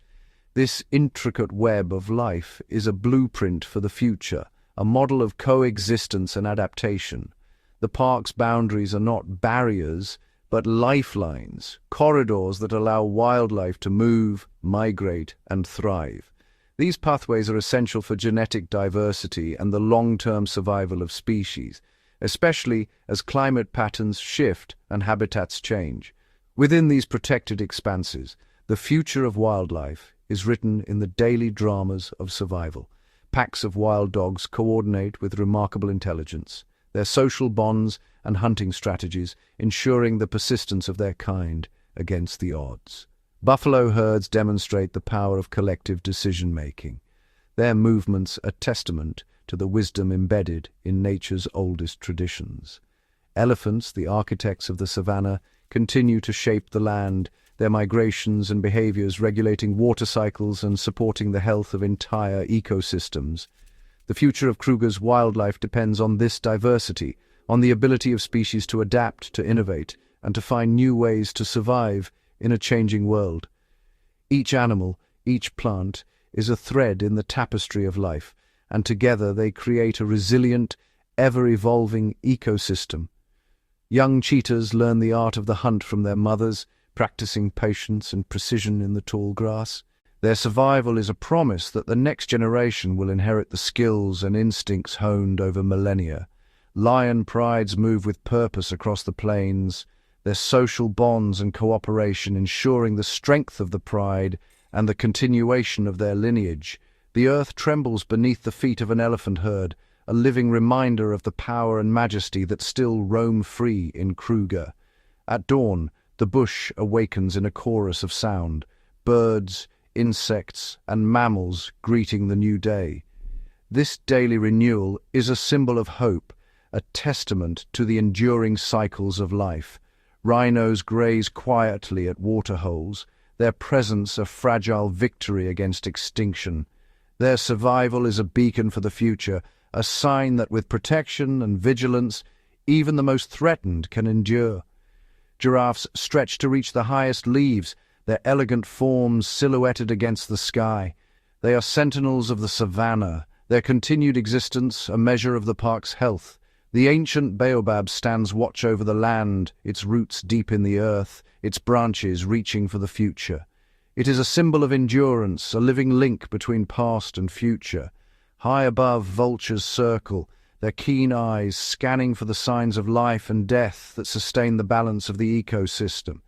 This intricate web of life is a blueprint for the future, a model of coexistence and adaptation. The park's boundaries are not barriers, but lifelines, corridors that allow wildlife to move, migrate, and thrive. These pathways are essential for genetic diversity and the long-term survival of species, especially as climate patterns shift and habitats change. Within these protected expanses, the future of wildlife is written in the daily dramas of survival. Packs of wild dogs coordinate with remarkable intelligence, their social bonds and hunting strategies ensuring the persistence of their kind against the odds. Buffalo herds demonstrate the power of collective decision-making. Their movements are testament to the wisdom embedded in nature's oldest traditions. Elephants, the architects of the savanna, continue to shape the land, their migrations and behaviors regulating water cycles and supporting the health of entire ecosystems. The future of Kruger's wildlife depends on this diversity, on the ability of species to adapt, to innovate, and to find new ways to survive in a changing world. Each animal, each plant, is a thread in the tapestry of life, and together they create a resilient, ever-evolving ecosystem. Young cheetahs learn the art of the hunt from their mothers, practicing patience and precision in the tall grass. Their survival is a promise that the next generation will inherit the skills and instincts honed over millennia. Lion prides move with purpose across the plains, their social bonds and cooperation ensuring the strength of the pride and the continuation of their lineage. The earth trembles beneath the feet of an elephant herd, a living reminder of the power and majesty that still roam free in Kruger. At dawn, the bush awakens in a chorus of sound, birds, insects, and mammals greeting the new day. This daily renewal is a symbol of hope, a testament to the enduring cycles of life. Rhinos graze quietly at waterholes, their presence a fragile victory against extinction. Their survival is a beacon for the future, a sign that with protection and vigilance, even the most threatened can endure. Giraffes stretch to reach the highest leaves, their elegant forms silhouetted against the sky. They are sentinels of the savanna, their continued existence a measure of the park's health. The ancient baobab stands watch over the land, its roots deep in the earth, its branches reaching for the future. It is a symbol of endurance, a living link between past and future. High above, vultures circle, their keen eyes scanning for the signs of life and death that sustain the balance of the ecosystem.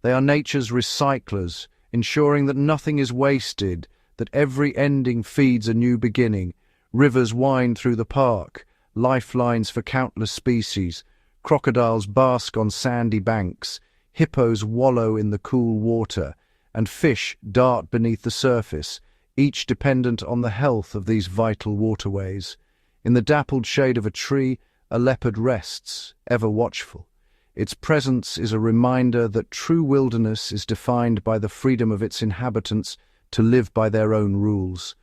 They are nature's recyclers, ensuring that nothing is wasted, that every ending feeds a new beginning. Rivers wind through the park, lifelines for countless species. Crocodiles bask on sandy banks, hippos wallow in the cool water, and fish dart beneath the surface, each dependent on the health of these vital waterways. In the dappled shade of a tree, a leopard rests, ever watchful. Its presence is a reminder that true wilderness is defined by the freedom of its inhabitants to live by their own rules.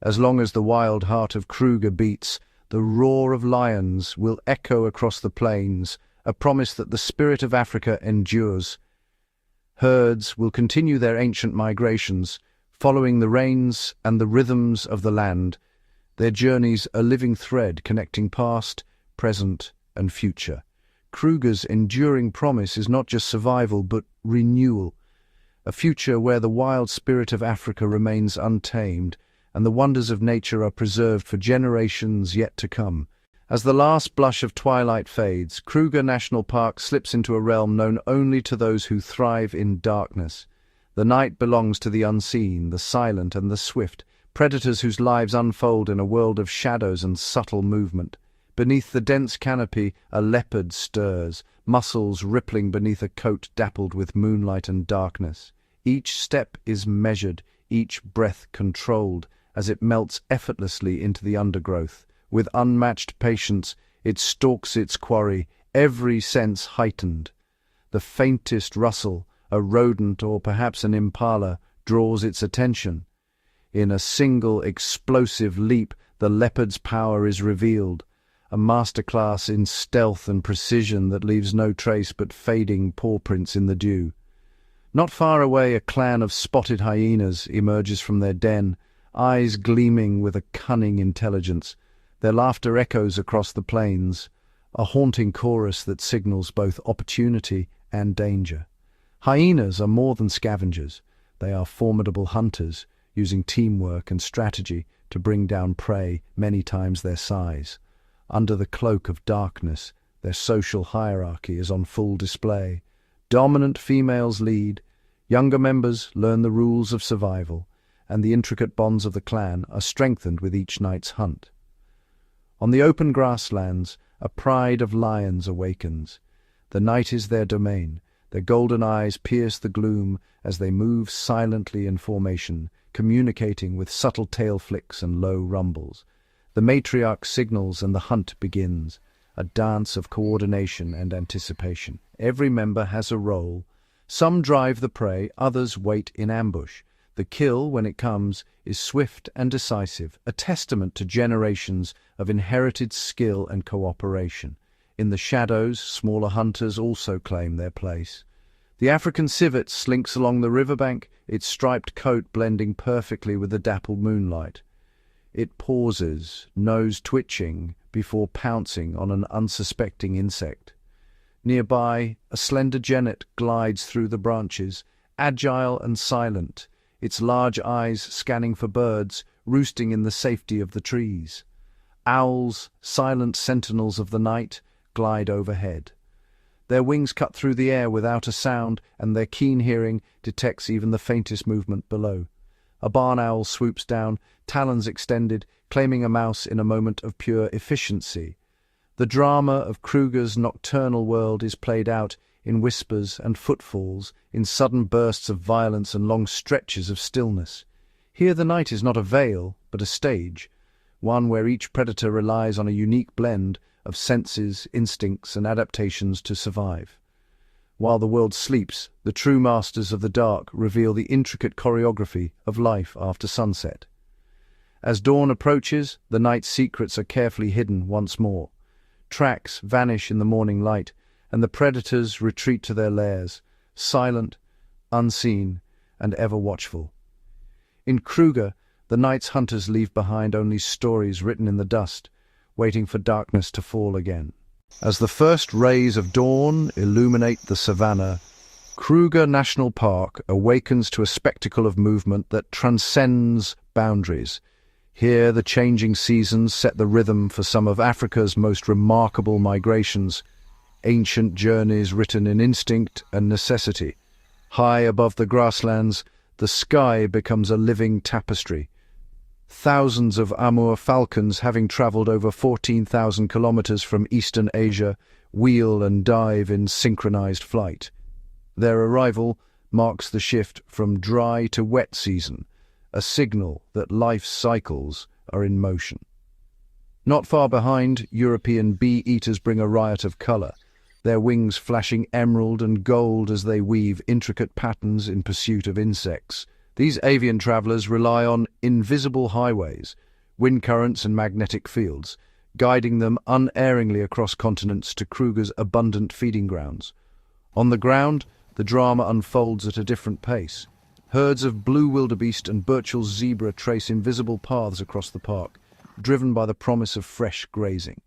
As long as the wild heart of Kruger beats, the roar of lions will echo across the plains, a promise that the spirit of Africa endures. Herds will continue their ancient migrations, following the rains and the rhythms of the land, their journeys a living thread connecting past, present, and future. Kruger's enduring promise is not just survival but renewal, a future where the wild spirit of Africa remains untamed and the wonders of nature are preserved for generations yet to come. As the last blush of twilight fades, Kruger National Park slips into a realm known only to those who thrive in darkness. The night belongs to the unseen, the silent, and the swift, predators whose lives unfold in a world of shadows and subtle movement. Beneath the dense canopy, a leopard stirs, muscles rippling beneath a coat dappled with moonlight and darkness. Each step is measured, each breath controlled, as it melts effortlessly into the undergrowth. With unmatched patience, it stalks its quarry, every sense heightened. The faintest rustle, a rodent or perhaps an impala, draws its attention. In a single explosive leap, the leopard's power is revealed, a masterclass in stealth and precision that leaves no trace but fading pawprints in the dew. Not far away, a clan of spotted hyenas emerges from their den, eyes gleaming with a cunning intelligence. Their laughter echoes across the plains, a haunting chorus that signals both opportunity and danger. Hyenas are more than scavengers. They are formidable hunters, using teamwork and strategy to bring down prey many times their size. Under the cloak of darkness, their social hierarchy is on full display. Dominant females lead, younger members learn the rules of survival, and the intricate bonds of the clan are strengthened with each night's hunt. On the open grasslands, a pride of lions awakens. The night is their domain. Their golden eyes pierce the gloom as they move silently in formation, communicating with subtle tail flicks and low rumbles. The matriarch signals and the hunt begins, a dance of coordination and anticipation. Every member has a role. Some drive the prey, others wait in ambush. The kill, when it comes, is swift and decisive, a testament to generations of inherited skill and cooperation. In the shadows, smaller hunters also claim their place. The African civet slinks along the riverbank, its striped coat blending perfectly with the dappled moonlight. It pauses, nose twitching, before pouncing on an unsuspecting insect. Nearby, a slender genet glides through the branches, agile and silent, its large eyes scanning for birds roosting in the safety of the trees. Owls, silent sentinels of the night, glide overhead. Their wings cut through the air without a sound, and their keen hearing detects even the faintest movement below. A barn owl swoops down, talons extended, claiming a mouse in a moment of pure efficiency. The drama of Kruger's nocturnal world is played out in whispers and footfalls, in sudden bursts of violence and long stretches of stillness. Here the night is not a veil, but a stage, one where each predator relies on a unique blend of senses, instincts, and adaptations to survive. While the world sleeps, the true masters of the dark reveal the intricate choreography of life after sunset. As dawn approaches, the night's secrets are carefully hidden once more. Tracks vanish in the morning light, and the predators retreat to their lairs, silent, unseen, and ever watchful. In Kruger, the night's hunters leave behind only stories written in the dust, waiting for darkness to fall again. As the first rays of dawn illuminate the savannah, Kruger National Park awakens to a spectacle of movement that transcends boundaries. Here, the changing seasons set the rhythm for some of Africa's most remarkable migrations, ancient journeys written in instinct and necessity. High above the grasslands, the sky becomes a living tapestry. Thousands of Amur falcons, having travelled over 14,000 kilometers from eastern Asia, wheel and dive in synchronized flight. Their arrival marks the shift from dry to wet season, a signal that life's cycles are in motion. Not far behind, European bee-eaters bring a riot of color, their wings flashing emerald and gold as they weave intricate patterns in pursuit of insects. These avian travelers rely on invisible highways, wind currents and magnetic fields, guiding them unerringly across continents to Kruger's abundant feeding grounds. On the ground, the drama unfolds at a different pace. Herds of blue wildebeest and Burchell's zebra trace invisible paths across the park, driven by the promise of fresh grazing.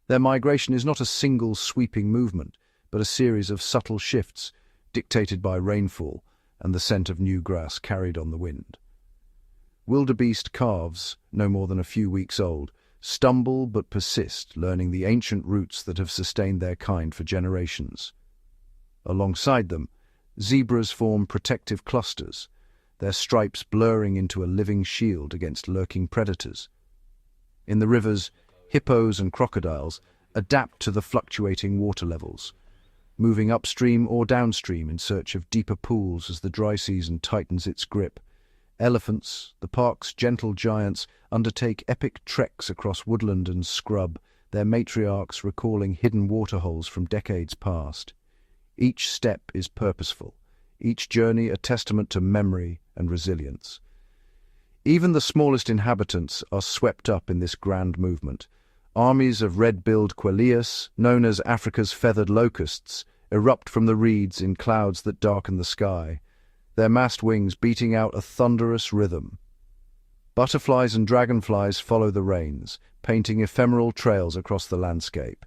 Their migration is not a single sweeping movement, but a series of subtle shifts, dictated by rainfall and the scent of new grass carried on the wind. Wildebeest calves, no more than a few weeks old, stumble but persist, learning the ancient roots that have sustained their kind for generations. Alongside them, zebras form protective clusters, their stripes blurring into a living shield against lurking predators. In the rivers, hippos and crocodiles, adapt to the fluctuating water levels, moving upstream or downstream in search of deeper pools as the dry season tightens its grip. Elephants, the park's gentle giants, undertake epic treks across woodland and scrub, their matriarchs recalling hidden waterholes from decades past. Each step is purposeful, each journey a testament to memory and resilience. Even the smallest inhabitants are swept up in this grand movement. Armies of red-billed quellias, known as Africa's feathered locusts, erupt from the reeds in clouds that darken the sky, their massed wings beating out a thunderous rhythm. Butterflies and dragonflies follow the rains, painting ephemeral trails across the landscape.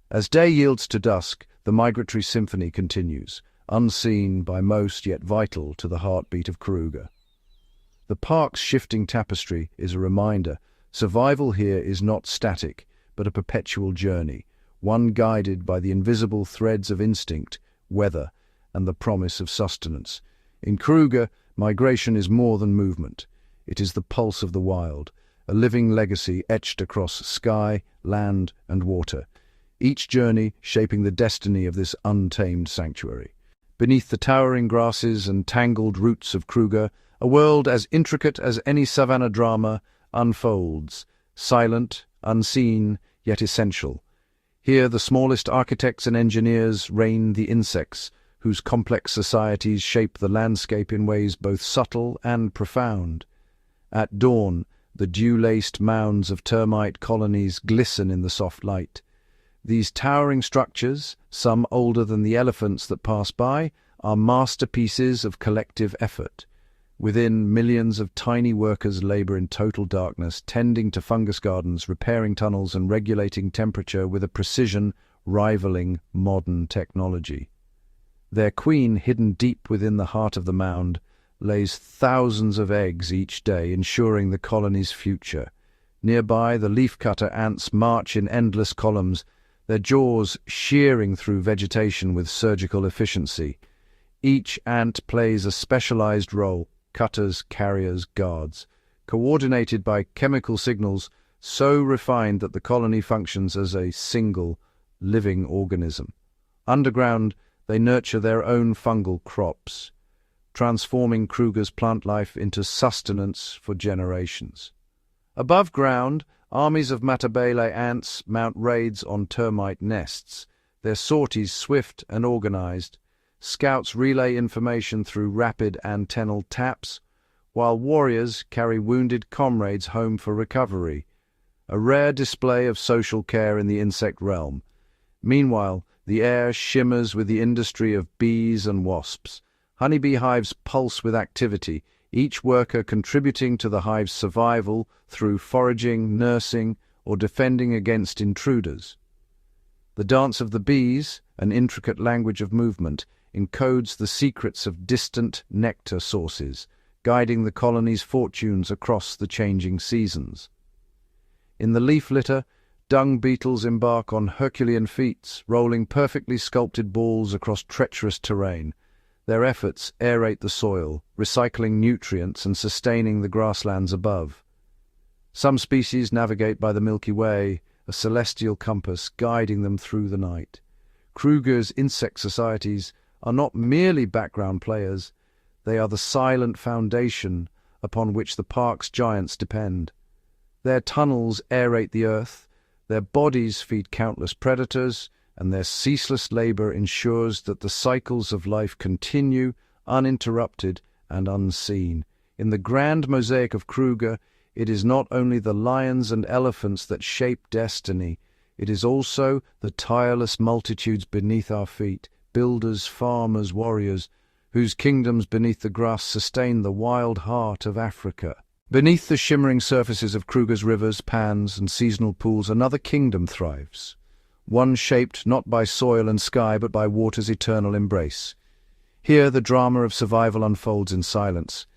As day yields to dusk, the migratory symphony continues, unseen by most yet vital to the heartbeat of Kruger. The park's shifting tapestry is a reminder. Survival here is not static, but a perpetual journey, one guided by the invisible threads of instinct, weather, and the promise of sustenance. In Kruger, migration is more than movement. It is the pulse of the wild, a living legacy etched across sky, land, and water, each journey shaping the destiny of this untamed sanctuary. Beneath the towering grasses and tangled roots of Kruger, a world as intricate as any savanna drama unfolds, silent, unseen, yet essential. Here the smallest architects and engineers reign the insects, whose complex societies shape the landscape in ways both subtle and profound. At dawn, the dew-laced mounds of termite colonies glisten in the soft light. These towering structures, some older than the elephants that pass by, are masterpieces of collective effort. Within, millions of tiny workers labor in total darkness, tending to fungus gardens, repairing tunnels, and regulating temperature with a precision rivaling modern technology. Their queen, hidden deep within the heart of the mound, lays thousands of eggs each day, ensuring the colony's future. Nearby, the leafcutter ants march in endless columns, their jaws shearing through vegetation with surgical efficiency. Each ant plays a specialized role: cutters, carriers, guards, coordinated by chemical signals so refined that the colony functions as a single, living organism. Underground, they nurture their own fungal crops, transforming Kruger's plant life into sustenance for generations. Above ground, armies of matabele ants mount raids on termite nests, their sorties swift and organized. Scouts relay information through rapid antennal taps, while warriors carry wounded comrades home for recovery, a rare display of social care in the insect realm. Meanwhile, the air shimmers with the industry of bees and wasps. Honeybee hives pulse with activity, each worker contributing to the hive's survival through foraging, nursing, or defending against intruders. The dance of the bees, an intricate language of movement, encodes the secrets of distant nectar sources, guiding the colony's fortunes across the changing seasons. In the leaf litter, dung beetles embark on Herculean feats, rolling perfectly sculpted balls across treacherous terrain. Their efforts aerate the soil, recycling nutrients and sustaining the grasslands above. Some species navigate by the Milky Way, a celestial compass guiding them through the night. Kruger's insect societies are not merely background players, they are the silent foundation upon which the park's giants depend. Their tunnels aerate the earth, their bodies feed countless predators, and their ceaseless labor ensures that the cycles of life continue, uninterrupted and unseen. In the grand mosaic of Kruger, it is not only the lions and elephants that shape destiny, it is also the tireless multitudes beneath our feet, builders, farmers, warriors, whose kingdoms beneath the grass sustain the wild heart of Africa. Beneath the shimmering surfaces of Kruger's rivers, pans, and seasonal pools, another kingdom thrives, one shaped not by soil and sky but by water's eternal embrace. Here the drama of survival unfolds in silence,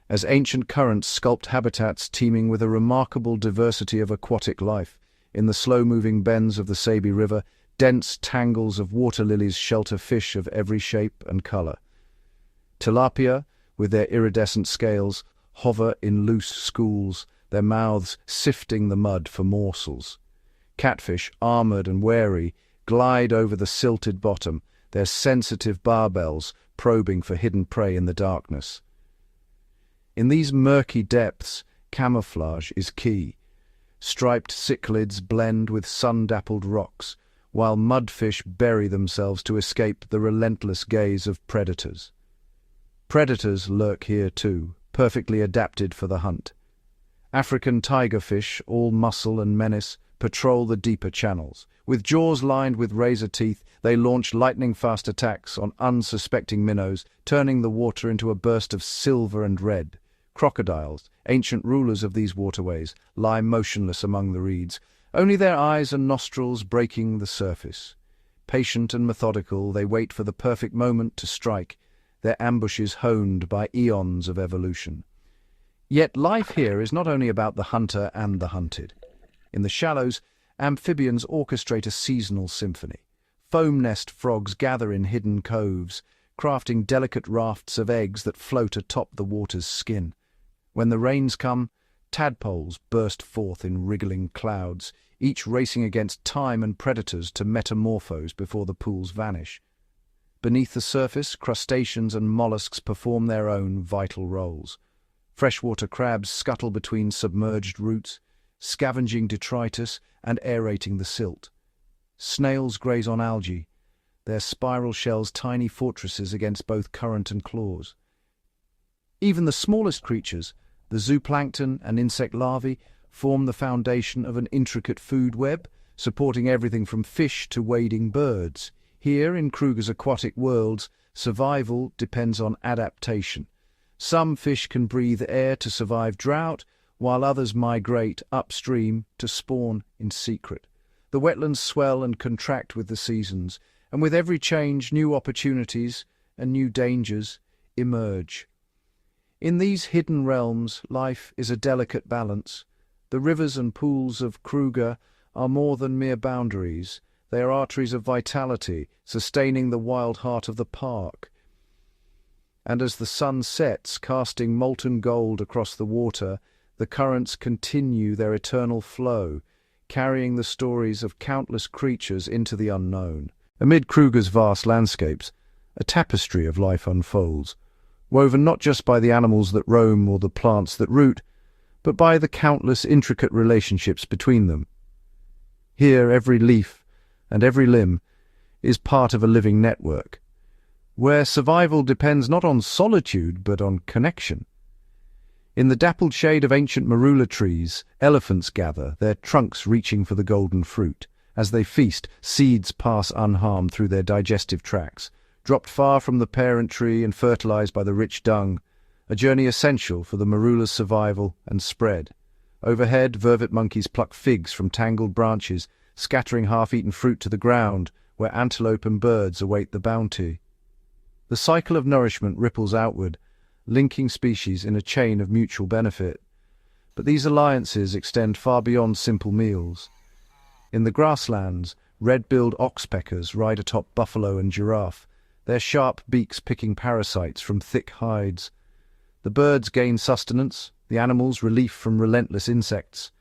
as ancient currents sculpt habitats teeming with a remarkable diversity of aquatic life. In the slow-moving bends of the Sabi River, dense tangles of water lilies shelter fish of every shape and color. Tilapia, with their iridescent scales, hover in loose schools, their mouths sifting the mud for morsels. Catfish, armored and wary, glide over the silted bottom, their sensitive barbels probing for hidden prey in the darkness. In these murky depths, camouflage is key. Striped cichlids blend with sun-dappled rocks, while mudfish bury themselves to escape the relentless gaze of predators. Predators lurk here too, perfectly adapted for the hunt. African tigerfish, all muscle and menace, patrol the deeper channels. With jaws lined with razor teeth, they launch lightning-fast attacks on unsuspecting minnows, turning the water into a burst of silver and red. Crocodiles, ancient rulers of these waterways, lie motionless among the reeds, only their eyes and nostrils breaking the surface. Patient and methodical, they wait for the perfect moment to strike, their ambushes honed by eons of evolution. Yet life here is not only about the hunter and the hunted. In the shallows, amphibians orchestrate a seasonal symphony. Foam-nest frogs gather in hidden coves, crafting delicate rafts of eggs that float atop the water's skin. When the rains come, tadpoles burst forth in wriggling clouds, each racing against time and predators to metamorphose before the pools vanish. Beneath the surface, crustaceans and mollusks perform their own vital roles. Freshwater crabs scuttle between submerged roots, scavenging detritus and aerating the silt. Snails graze on algae, their spiral shells tiny fortresses against both current and claws. Even the smallest creatures, the zooplankton and insect larvae, form the foundation of an intricate food web, supporting everything from fish to wading birds. Here, in Kruger's aquatic worlds, survival depends on adaptation. Some fish can breathe air to survive drought, while others migrate upstream to spawn in secret. The wetlands swell and contract with the seasons, and with every change, new opportunities and new dangers emerge. In these hidden realms, life is a delicate balance. The rivers and pools of Kruger are more than mere boundaries. They are arteries of vitality, sustaining the wild heart of the park. And as the sun sets, casting molten gold across the water, the currents continue their eternal flow, carrying the stories of countless creatures into the unknown. Amid Kruger's vast landscapes, a tapestry of life unfolds, woven not just by the animals that roam or the plants that root, but by the countless intricate relationships between them. Here, every leaf and every limb is part of a living network, where survival depends not on solitude but on connection. In the dappled shade of ancient marula trees, elephants gather, their trunks reaching for the golden fruit. As they feast, seeds pass unharmed through their digestive tracts, dropped far from the parent tree and fertilized by the rich dung, a journey essential for the marula's survival and spread. Overhead, vervet monkeys pluck figs from tangled branches, scattering half-eaten fruit to the ground, where antelope and birds await the bounty. The cycle of nourishment ripples outward, linking species in a chain of mutual benefit. But these alliances extend far beyond simple meals. In the grasslands, red-billed oxpeckers ride atop buffalo and giraffe, their sharp beaks picking parasites from thick hides. The birds gain sustenance, the animals relief from relentless insects.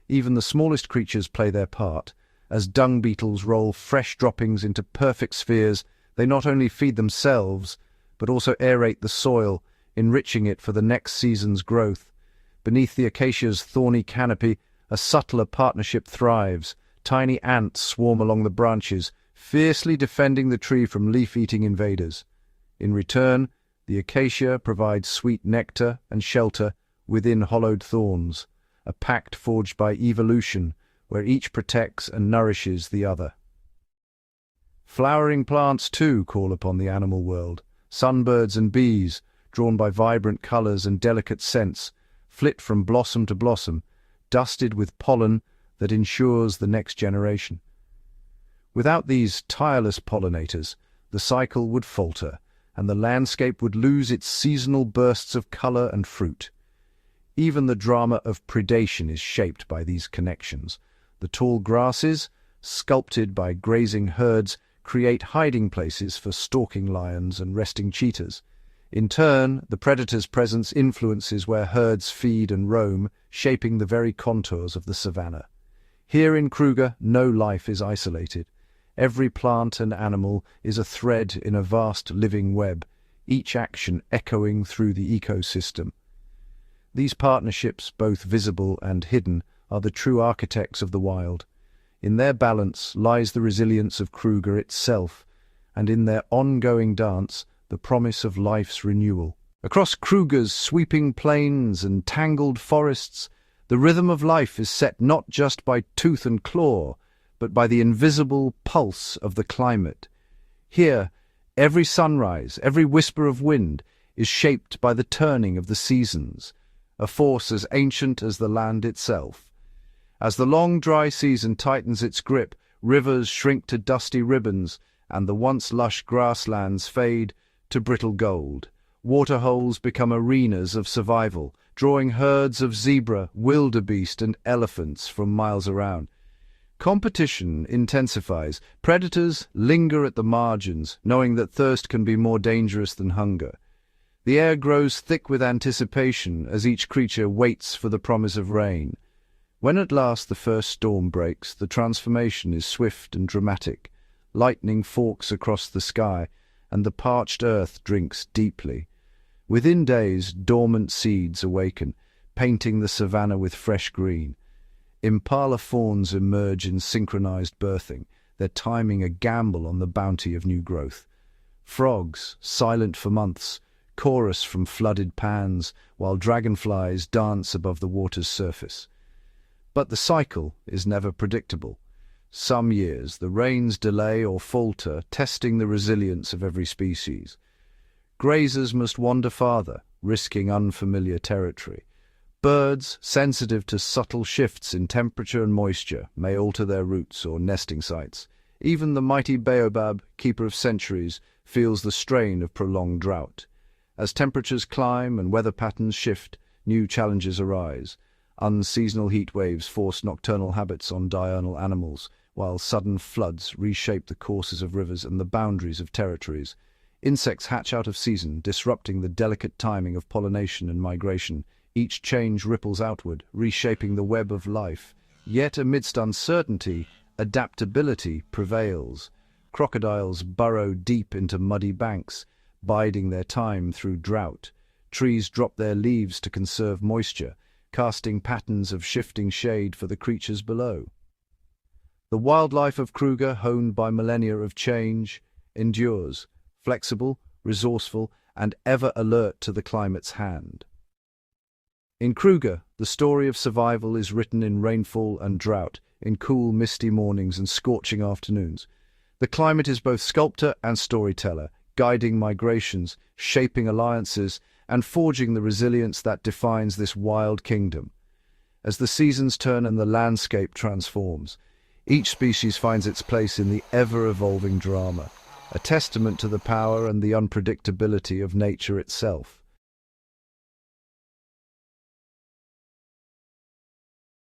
Even the smallest creatures play their part. As dung beetles roll fresh droppings into perfect spheres, they not only feed themselves, but also aerate the soil, enriching it for the next season's growth. Beneath the acacia's thorny canopy, a subtler partnership thrives. Tiny ants swarm along the branches, fiercely defending the tree from leaf-eating invaders. In return, the acacia provides sweet nectar and shelter within hollowed thorns, a pact forged by evolution, where each protects and nourishes the other. Flowering plants, too, call upon the animal world. Sunbirds and bees, drawn by vibrant colors and delicate scents, flit from blossom to blossom, dusted with pollen that ensures the next generation. Without these tireless pollinators, the cycle would falter, and the landscape would lose its seasonal bursts of color and fruit. Even the drama of predation is shaped by these connections. The tall grasses, sculpted by grazing herds, create hiding places for stalking lions and resting cheetahs. In turn, the predator's presence influences where herds feed and roam, shaping the very contours of the savanna. Here in Kruger, no life is isolated. Every plant and animal is a thread in a vast living web, each action echoing through the ecosystem. These partnerships, both visible and hidden, are the true architects of the wild. In their balance lies the resilience of Kruger itself, and in their ongoing dance, the promise of life's renewal. Across Kruger's sweeping plains and tangled forests, the rhythm of life is set not just by tooth and claw, but by the invisible pulse of the climate. Here, every sunrise, every whisper of wind, is shaped by the turning of the seasons, a force as ancient as the land itself. As the long dry season tightens its grip, rivers shrink to dusty ribbons, and the once lush grasslands fade to brittle gold. Waterholes become arenas of survival, drawing herds of zebra, wildebeest, and elephants from miles around. Competition intensifies. Predators linger at the margins, knowing that thirst can be more dangerous than hunger. The air grows thick with anticipation as each creature waits for the promise of rain. When at last the first storm breaks, the transformation is swift and dramatic. Lightning forks across the sky, and the parched earth drinks deeply. Within days, dormant seeds awaken, painting the savanna with fresh green. Impala fawns emerge in synchronized birthing, their timing a gamble on the bounty of new growth. Frogs, silent for months, chorus from flooded pans, while dragonflies dance above the water's surface. But the cycle is never predictable. Some years the rains delay or falter, testing the resilience of every species. Grazers must wander farther, risking unfamiliar territory. Birds, sensitive to subtle shifts in temperature and moisture, may alter their routes or nesting sites. Even the mighty baobab, keeper of centuries, feels the strain of prolonged drought. As temperatures climb and weather patterns shift, new challenges arise. Unseasonal heat waves force nocturnal habits on diurnal animals, while sudden floods reshape the courses of rivers and the boundaries of territories. Insects hatch out of season, disrupting the delicate timing of pollination and migration. Each change ripples outward, reshaping the web of life. Yet amidst uncertainty, adaptability prevails. Crocodiles burrow deep into muddy banks, biding their time through drought. Trees drop their leaves to conserve moisture, casting patterns of shifting shade for the creatures below. The wildlife of Kruger, honed by millennia of change, endures, flexible, resourceful, and ever alert to the climate's hand. In Kruger, the story of survival is written in rainfall and drought, in cool, misty mornings and scorching afternoons. The climate is both sculptor and storyteller, guiding migrations, shaping alliances, and forging the resilience that defines this wild kingdom. As the seasons turn and the landscape transforms, each species finds its place in the ever-evolving drama, a testament to the power and the unpredictability of nature itself.